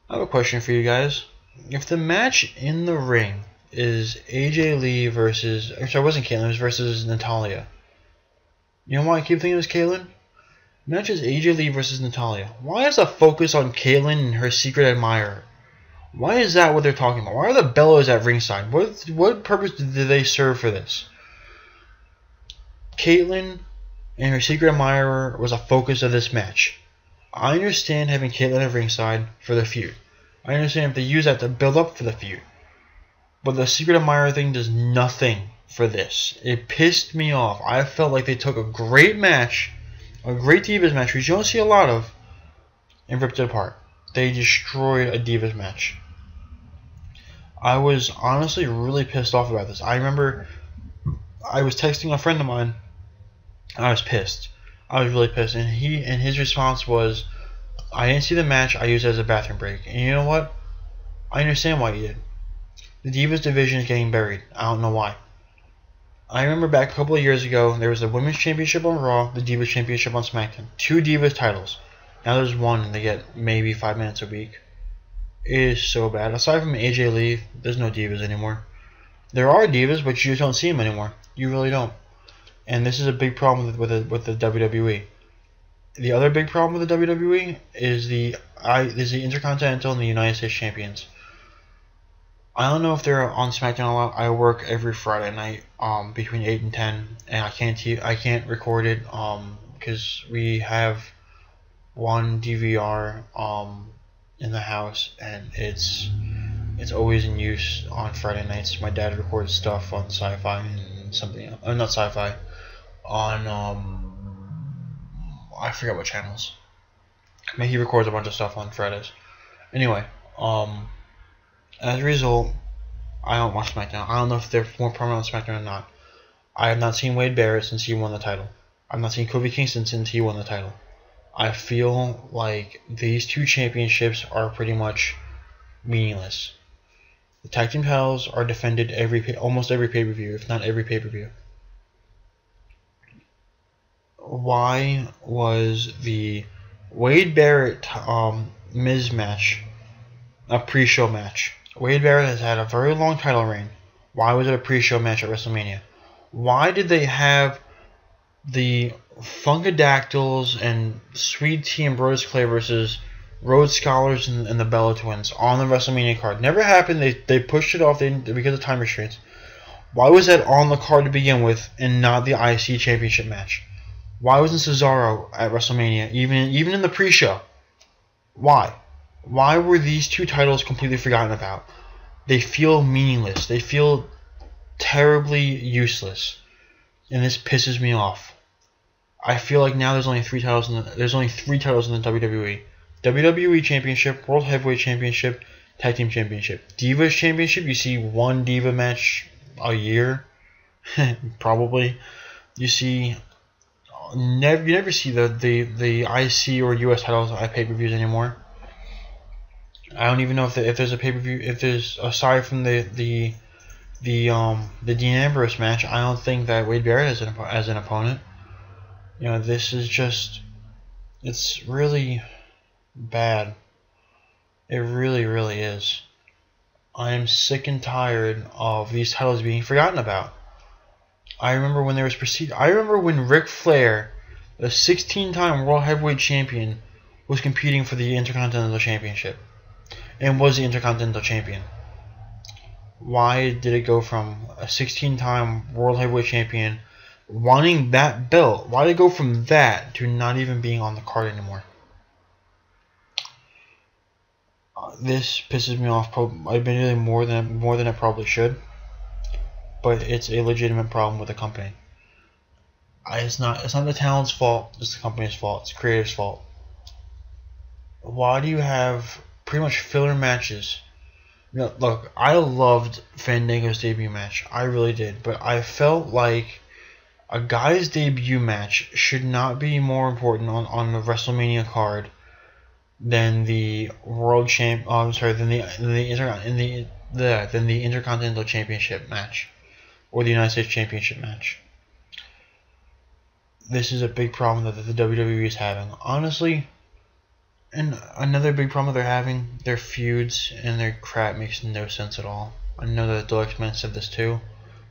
I have a question for you guys. If the match in the ring is AJ Lee versus, actually it wasn't Caitlyn, it was versus Natalya. You know why I keep thinking it was Caitlyn? The match is AJ Lee versus Natalya. Why is the focus on Caitlyn and her secret admirer? Why is that what they're talking about? Why are the bellows at ringside? What purpose do they serve for this? Caitlyn and her secret admirer was a focus of this match. I understand having Caitlyn at ringside for the feud. I understand if they use that to build up for the feud. But the secret admirer thing does nothing for this. It pissed me off. I felt like they took a great match, a great Divas match, which you don't see a lot of, and ripped it apart. They destroyed a Divas match. I was honestly really pissed off about this. I remember I was texting a friend of mine, and I was pissed. I was really pissed, and his response was, "I didn't see the match, I used it as a bathroom break." And you know what? I understand why he did. The Divas division is getting buried. I don't know why. I remember back a couple of years ago, there was the Women's Championship on Raw, the Divas Championship on SmackDown. 2 Divas titles. Now there's 1, and they get maybe 5 minutes a week. It is so bad. Aside from AJ Lee, there's no Divas anymore. There are divas, but you just don't see them anymore. You really don't. And this is a big problem with the WWE. The other big problem with the WWE is the Intercontinental and the United States Champions. I don't know if they're on SmackDown a lot. I work every Friday night between 8 and 10, and I can't record it because we have one DVR in the house, and it's always in use on Friday nights. My dad records stuff on Sci-Fi and something else. Not Sci-Fi, on I forget what channels. I mean, he records a bunch of stuff on Fridays. Anyway, as a result, I don't watch SmackDown. I don't know if they're more prominent on SmackDown or not. I have not seen Wade Barrett since he won the title. I've not seen Kofi Kingston since he won the title. I feel like these two championships are pretty much meaningless. The tag team titles are defended almost every pay-per-view, if not every pay-per-view. Why was the Wade Barrett Miz match a pre-show match? Wade Barrett has had a very long title reign. Why was it a pre-show match at WrestleMania? Why did they have the Funkadactyls and Sweet Tea and Brodus Clay versus Rhodes Scholars and the Bella Twins on the WrestleMania card? Never happened. They pushed it off because of time restraints. Why was that on the card to begin with and not the IC Championship match? Why wasn't Cesaro at WrestleMania even in the pre-show? Why? Why were these two titles completely forgotten about? They feel meaningless. They feel terribly useless, and this pisses me off. I feel like now there's only three titles in the WWE: WWE Championship, World Heavyweight Championship, Tag Team Championship. Divas Championship, you see one Diva match a year, probably. You never see the IC or US titles at pay-per-views anymore. I don't even know if there's a pay-per-view, if there's, aside from the Dean Ambrose match, I don't think that Wade Barrett as an opponent. You know, this is just, it's really bad. It really, really is. I am sick and tired of these titles being forgotten about. I remember when there was I remember when Ric Flair, the 16-time World Heavyweight Champion, was competing for the Intercontinental Championship and was the Intercontinental Champion. Why did it go from a 16-time World Heavyweight Champion wanting that belt? Why did it go from that to not even being on the card anymore? This pisses me off. Admittedly, more than it probably should. But it's a legitimate problem with the company. It's not the talent's fault. It's the company's fault. It's the creator's fault. Why do you have pretty much filler matches? You know, look, I loved Fandango's debut match. I really did. But I felt like a guy's debut match should not be more important on the WrestleMania card than the than the Intercontinental Championship match or the United States Championship match. This is a big problem that the WWE is having, honestly. And another big problem they're having, their feuds and their crap makes no sense at all. I know that Dalyxman said this too.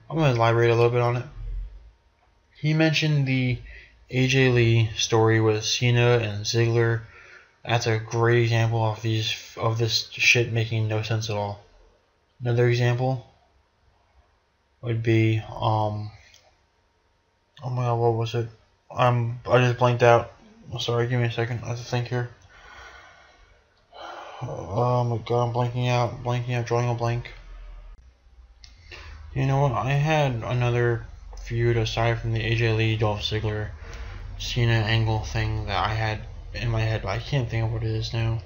I'm going to elaborate a little bit on it. He mentioned the AJ Lee story with Cena and Ziggler. That's a great example of this shit making no sense at all. Another example would be oh my god, what was it? I just blanked out. Sorry, give me a second. I have to think here. Oh my god, I'm blanking out, drawing a blank. You know what? I had another feud aside from the AJ Lee, Dolph Ziggler, Cena angle thing that I had in my head, but I can't think of what it is now.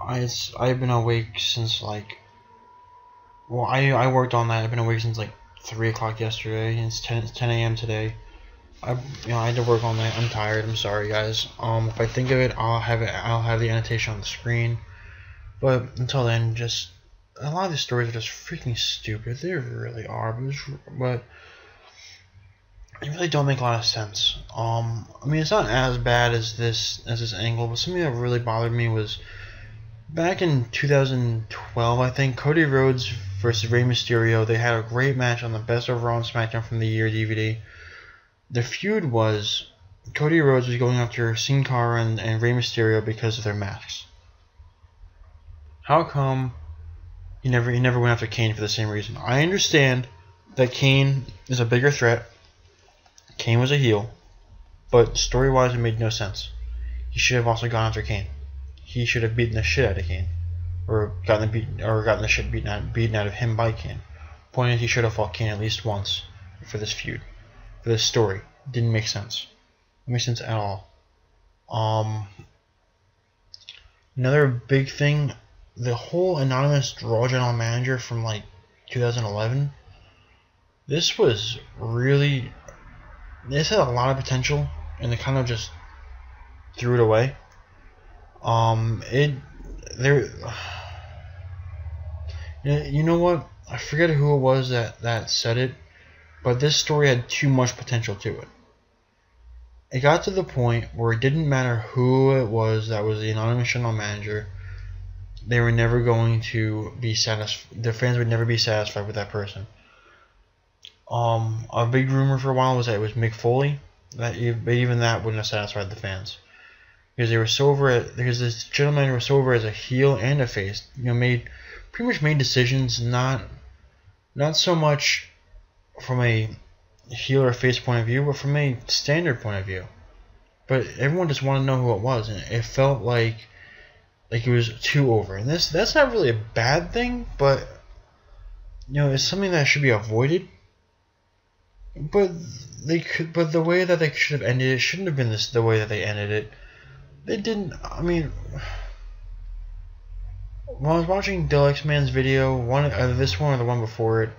I've been awake since like, well, I worked on that. I've been awake since like 3 o'clock yesterday. And it's 10 a.m. today. I had to work on that. I'm tired. I'm sorry, guys. If I think of it, I'll have the annotation on the screen. But until then, just a lot of these stories are just freaking stupid. They really are. But they really don't make a lot of sense. I mean, it's not as bad as this angle, but something that really bothered me was back in 2012, I think, Cody Rhodes versus Rey Mysterio. They had a great match on the Best of Raw and SmackDown from the Year DVD. The feud was Cody Rhodes was going after Sin Cara and Rey Mysterio because of their masks. How come he never went after Kane for the same reason? I understand that Kane is a bigger threat. Kane was a heel, but story-wise it made no sense. He should have also gone after Kane. He should have beaten the shit out of Kane, or gotten the shit beaten out of him by Kane. Point is, he should have fought Kane at least once for this feud, for this story. It didn't make sense. It didn't make sense at all. Another big thing, the whole anonymous Raw General Manager from like 2011. This was really. This had a lot of potential, and they kind of just threw it away. You know what? I forget who it was that said it, but this story had too much potential to it. It got to the point where it didn't matter who it was that was the anonymous general manager. They were never going to be satisfied. Their fans would never be satisfied with that person. A big rumor for a while was that it was Mick Foley. But even that wouldn't have satisfied the fans, because they were so over. Because this gentleman was so over as a heel and a face. Pretty much made decisions not so much from a heel or face point of view, but from a standard point of view. But everyone just wanted to know who it was, and it felt like it was too over. And that's not really a bad thing, but it's something that should be avoided. But the way that they should have ended it shouldn't have been the way that they ended it. They didn't. I mean, when I was watching Dalyxman's video, this one or the one before it,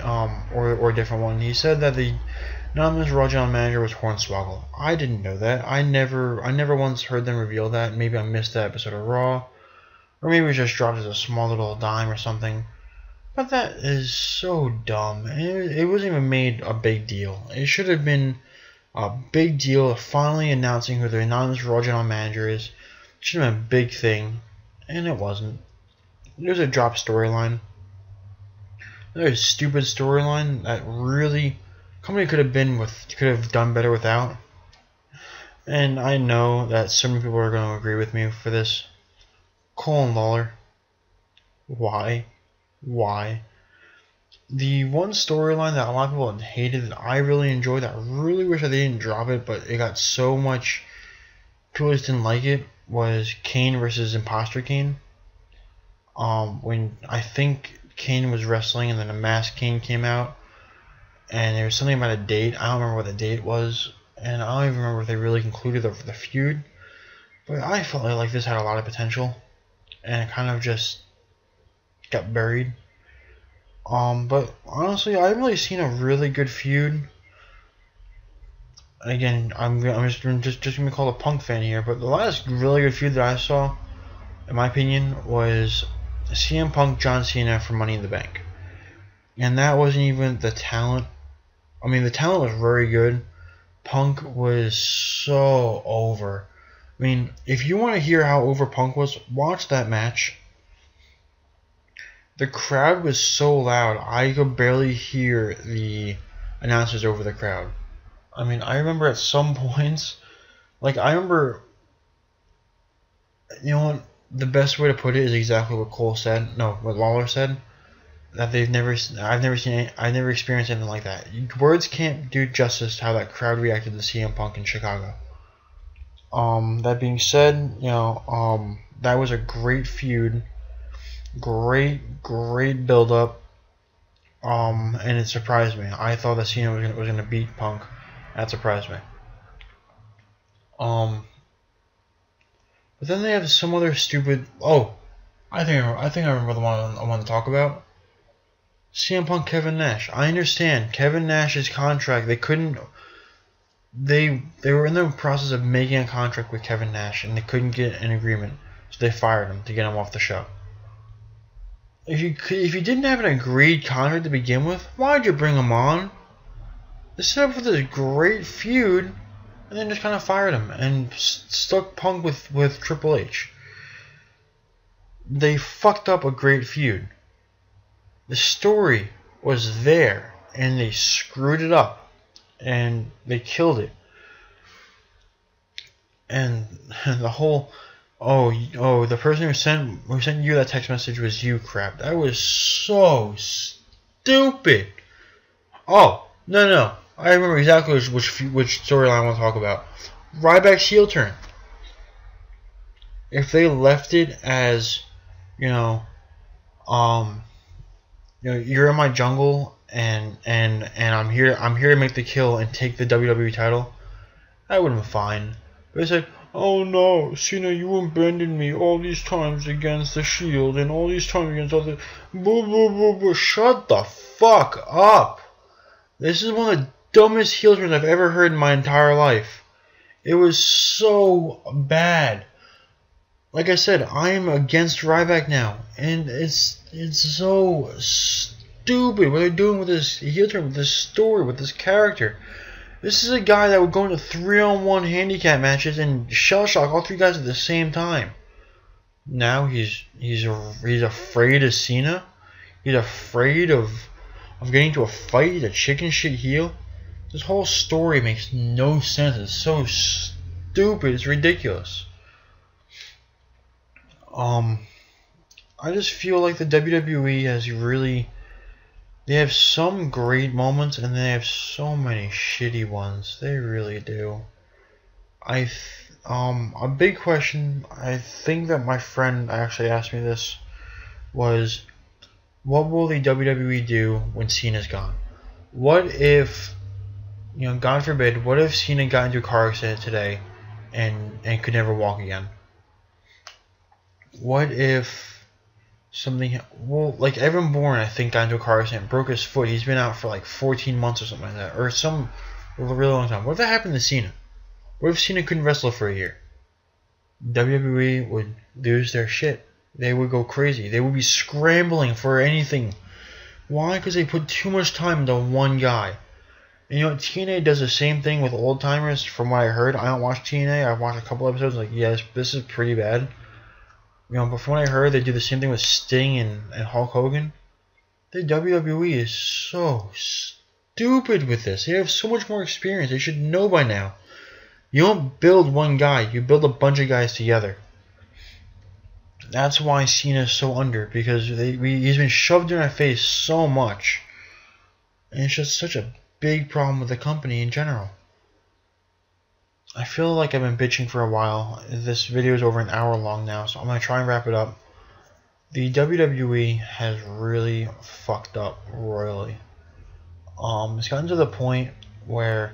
or a different one, he said that the anonymous Raw General Manager was Hornswoggle. I didn't know that. I never once heard them reveal that. Maybe I missed that episode of Raw, or maybe it just dropped as a small little dime or something. But that is so dumb. It wasn't even made a big deal. It should have been a big deal of finally announcing who the anonymous Raw General Manager is. It should have been a big thing, and it wasn't. It was a drop storyline. Another stupid storyline that really company could have done better without. And I know that so many people are going to agree with me for this. Cole and Lawler. Why? The one storyline that a lot of people hated that I really enjoyed, that I really wish that they didn't drop it, but it got so much people just didn't like it, was Kane versus Imposter Kane. When I think Kane was wrestling and then a masked Kane came out, and there was something about a date. I don't remember what the date was, and I don't even remember if they really concluded the feud. But I felt like this had a lot of potential, and it kind of just got buried. But honestly, I haven't really seen a really good feud. Again, I'm just gonna call a Punk fan here, but the last really good feud that I saw, in my opinion, was CM Punk John Cena for Money in the Bank, and that wasn't even the talent. I mean, the talent was very good. Punk was so over. I mean, if you want to hear how over Punk was, watch that match. The crowd was so loud, I could barely hear the announcers over the crowd. I mean, I remember at some points, what, the best way to put it is exactly what what Lawler said, that I've never experienced anything like that. Words can't do justice to how that crowd reacted to CM Punk in Chicago. That being said, that was a great feud. Great build up, and it surprised me. I thought that Cena was gonna beat Punk. That surprised me. But then they have some other stupid. Oh, I think I remember the one I want to talk about. CM Punk, Kevin Nash. I understand Kevin Nash's contract. They couldn't. They were in the process of making a contract with Kevin Nash, and they couldn't get an agreement, so they fired him to get him off the show. If you didn't have an agreed contract to begin with, why'd you bring him on? They set up for this great feud, and then just kind of fired him and stuck Punk with Triple H. They fucked up a great feud. The story was there, and they screwed it up, and they killed it. And the whole, the person who sent you that text message was you crap. That was so stupid. Oh, no. I remember exactly which storyline I want to talk about. Ryback's heel turn. If they left it as, you're in my jungle and I'm here to make the kill and take the WWE title, that would have been fine. But they said, oh no, Cena, you abandoned me all these times against the Shield and all these times against other. Boo, boo, boo, boo. Shut the fuck up. This is one of the dumbest heel turns I've ever heard in my entire life. It was so bad. Like I said, I am against Ryback now, and it's so stupid what they're doing with this heel turn, with this story, with this character. This is a guy that would go into 3-on-1 handicap matches and shell shock all three guys at the same time. Now he's afraid of Cena. He's afraid of getting into a fight. He's a chicken shit heel. This whole story makes no sense. It's so stupid. It's ridiculous. I just feel like the WWE has really. They have some great moments and they have so many shitty ones. They really do. A big question, I think that my friend actually asked me this, was what will the WWE do when Cena's gone? What if, God forbid, what if Cena got into a car accident today and could never walk again? What if something, like Evan Bourne, I think, got into a car accident, broke his foot. He's been out for like 14 months or something like that, or some really long time. What if that happened to Cena? What if Cena couldn't wrestle for a year? WWE would lose their shit. They would go crazy. They would be scrambling for anything. Why? Because they put too much time into one guy. And TNA does the same thing with old timers. From what I heard, I don't watch TNA. I've watched a couple episodes. Like, yes, this is pretty bad. But from what I heard, they do the same thing with Sting and Hulk Hogan. The WWE is so stupid with this. They have so much more experience. They should know by now. You don't build one guy. You build a bunch of guys together. That's why Cena is so under. Because he's been shoved in our face so much. And it's just such a big problem with the company in general. I feel like I've been bitching for a while. This video is over an hour long now, so I'm going to try and wrap it up. The WWE has really fucked up royally. It's gotten to the point where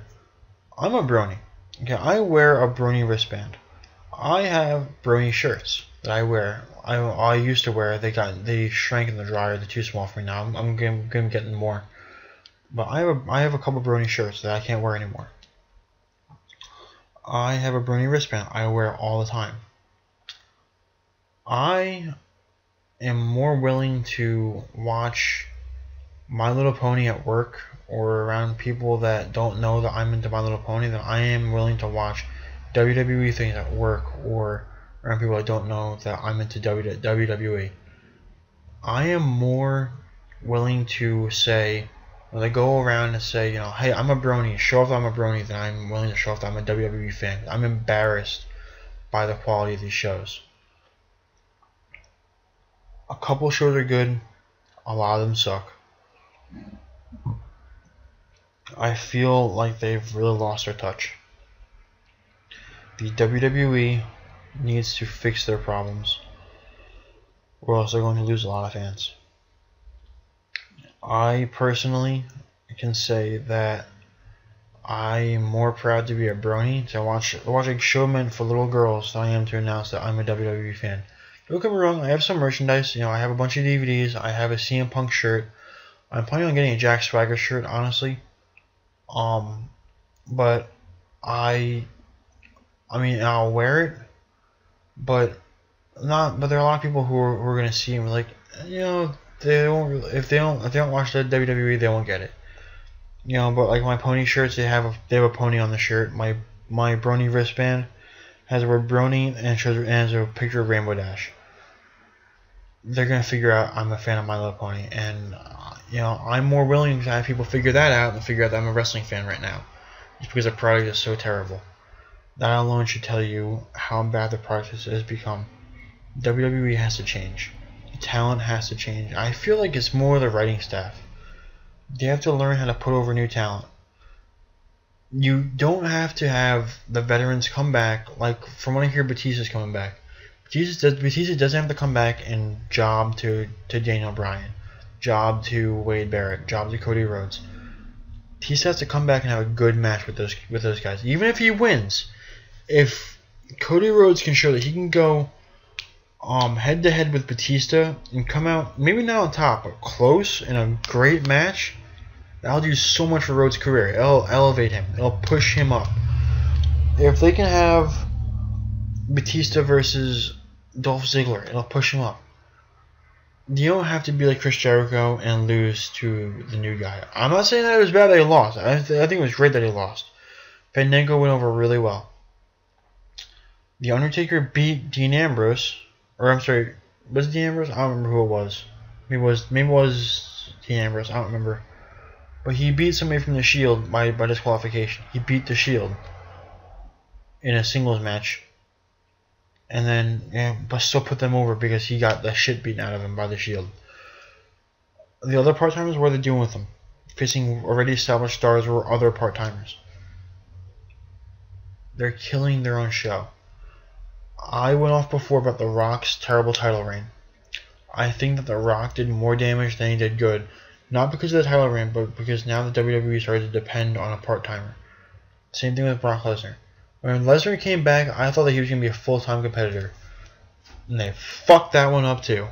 I'm a brony. Okay, I wear a brony wristband. I have brony shirts that I wear. I used to wear. They shrank in the dryer. They're too small for me now. I'm going to get more. But I have a couple brony shirts that I can't wear anymore. I have a brony wristband I wear all the time. I am more willing to watch My Little Pony at work or around people that don't know that I'm into My Little Pony than I am willing to watch WWE things at work or around people that don't know that I'm into WWE. I am more willing to say, when they go around and say, hey, I'm a brony, show off that I'm a brony, then I'm willing to show off that I'm a WWE fan. I'm embarrassed by the quality of these shows. A couple shows are good, a lot of them suck. I feel like they've really lost their touch. The WWE needs to fix their problems, or else they're going to lose a lot of fans. I personally can say that I am more proud to be a brony to watch a show meant for little girls than I am to announce that I'm a WWE fan. Don't get me wrong, I have some merchandise. I have a bunch of DVDs. I have a CM Punk shirt. I'm planning on getting a Jack Swagger shirt, honestly. But I mean, I'll wear it, but there are a lot of people who are gonna see and be like, they won't, if they don't watch the WWE, they won't get it. But like my pony shirts, they have a pony on the shirt. My brony wristband has the word brony and has a picture of Rainbow Dash. they're gonna figure out I'm a fan of My Little Pony, and you know, I'm more willing to have people figure that out and figure out that I'm a wrestling fan right now, just because the product is so terrible. That alone should tell you how bad the product has become. WWE has to change. The talent has to change. I feel like it's more the writing staff. They have to learn how to put over new talent. You don't have to have the veterans come back. Like, from what I hear, Batista's coming back. Batista doesn't have to come back and job to Daniel Bryan, job to Wade Barrett, job to Cody Rhodes. Batista has to come back and have a good match with those guys. Even if he wins, if Cody Rhodes can show that he can go head to head with Batista and come out maybe not on top but close in a great match, that'll do so much for Rhodes' career. It'll elevate him. It'll push him up. If they can have Batista versus Dolph Ziggler, it'll push him up. You don't have to be like Chris Jericho and lose to the new guy. I'm not saying that it was bad that he lost. I think it was great that he lost. Fandango went over really well. The Undertaker beat Dean Ambrose. Or I'm sorry, was it Dean Ambrose? I don't remember who it was. Maybe it was Dean Ambrose. I don't remember. But he beat somebody from the Shield by disqualification. He beat the Shield in a singles match. And then, but still put them over because he got the shit beaten out of him by the Shield. The other part-timers, what are they doing with them? Facing already established stars or other part-timers. They're killing their own show. I went off before about The Rock's terrible title reign. I think that The Rock did more damage than he did good. Not because of the title reign, but because now the WWE started to depend on a part-timer. Same thing with Brock Lesnar. When Lesnar came back, I thought that he was going to be a full-time competitor. And they fucked that one up too.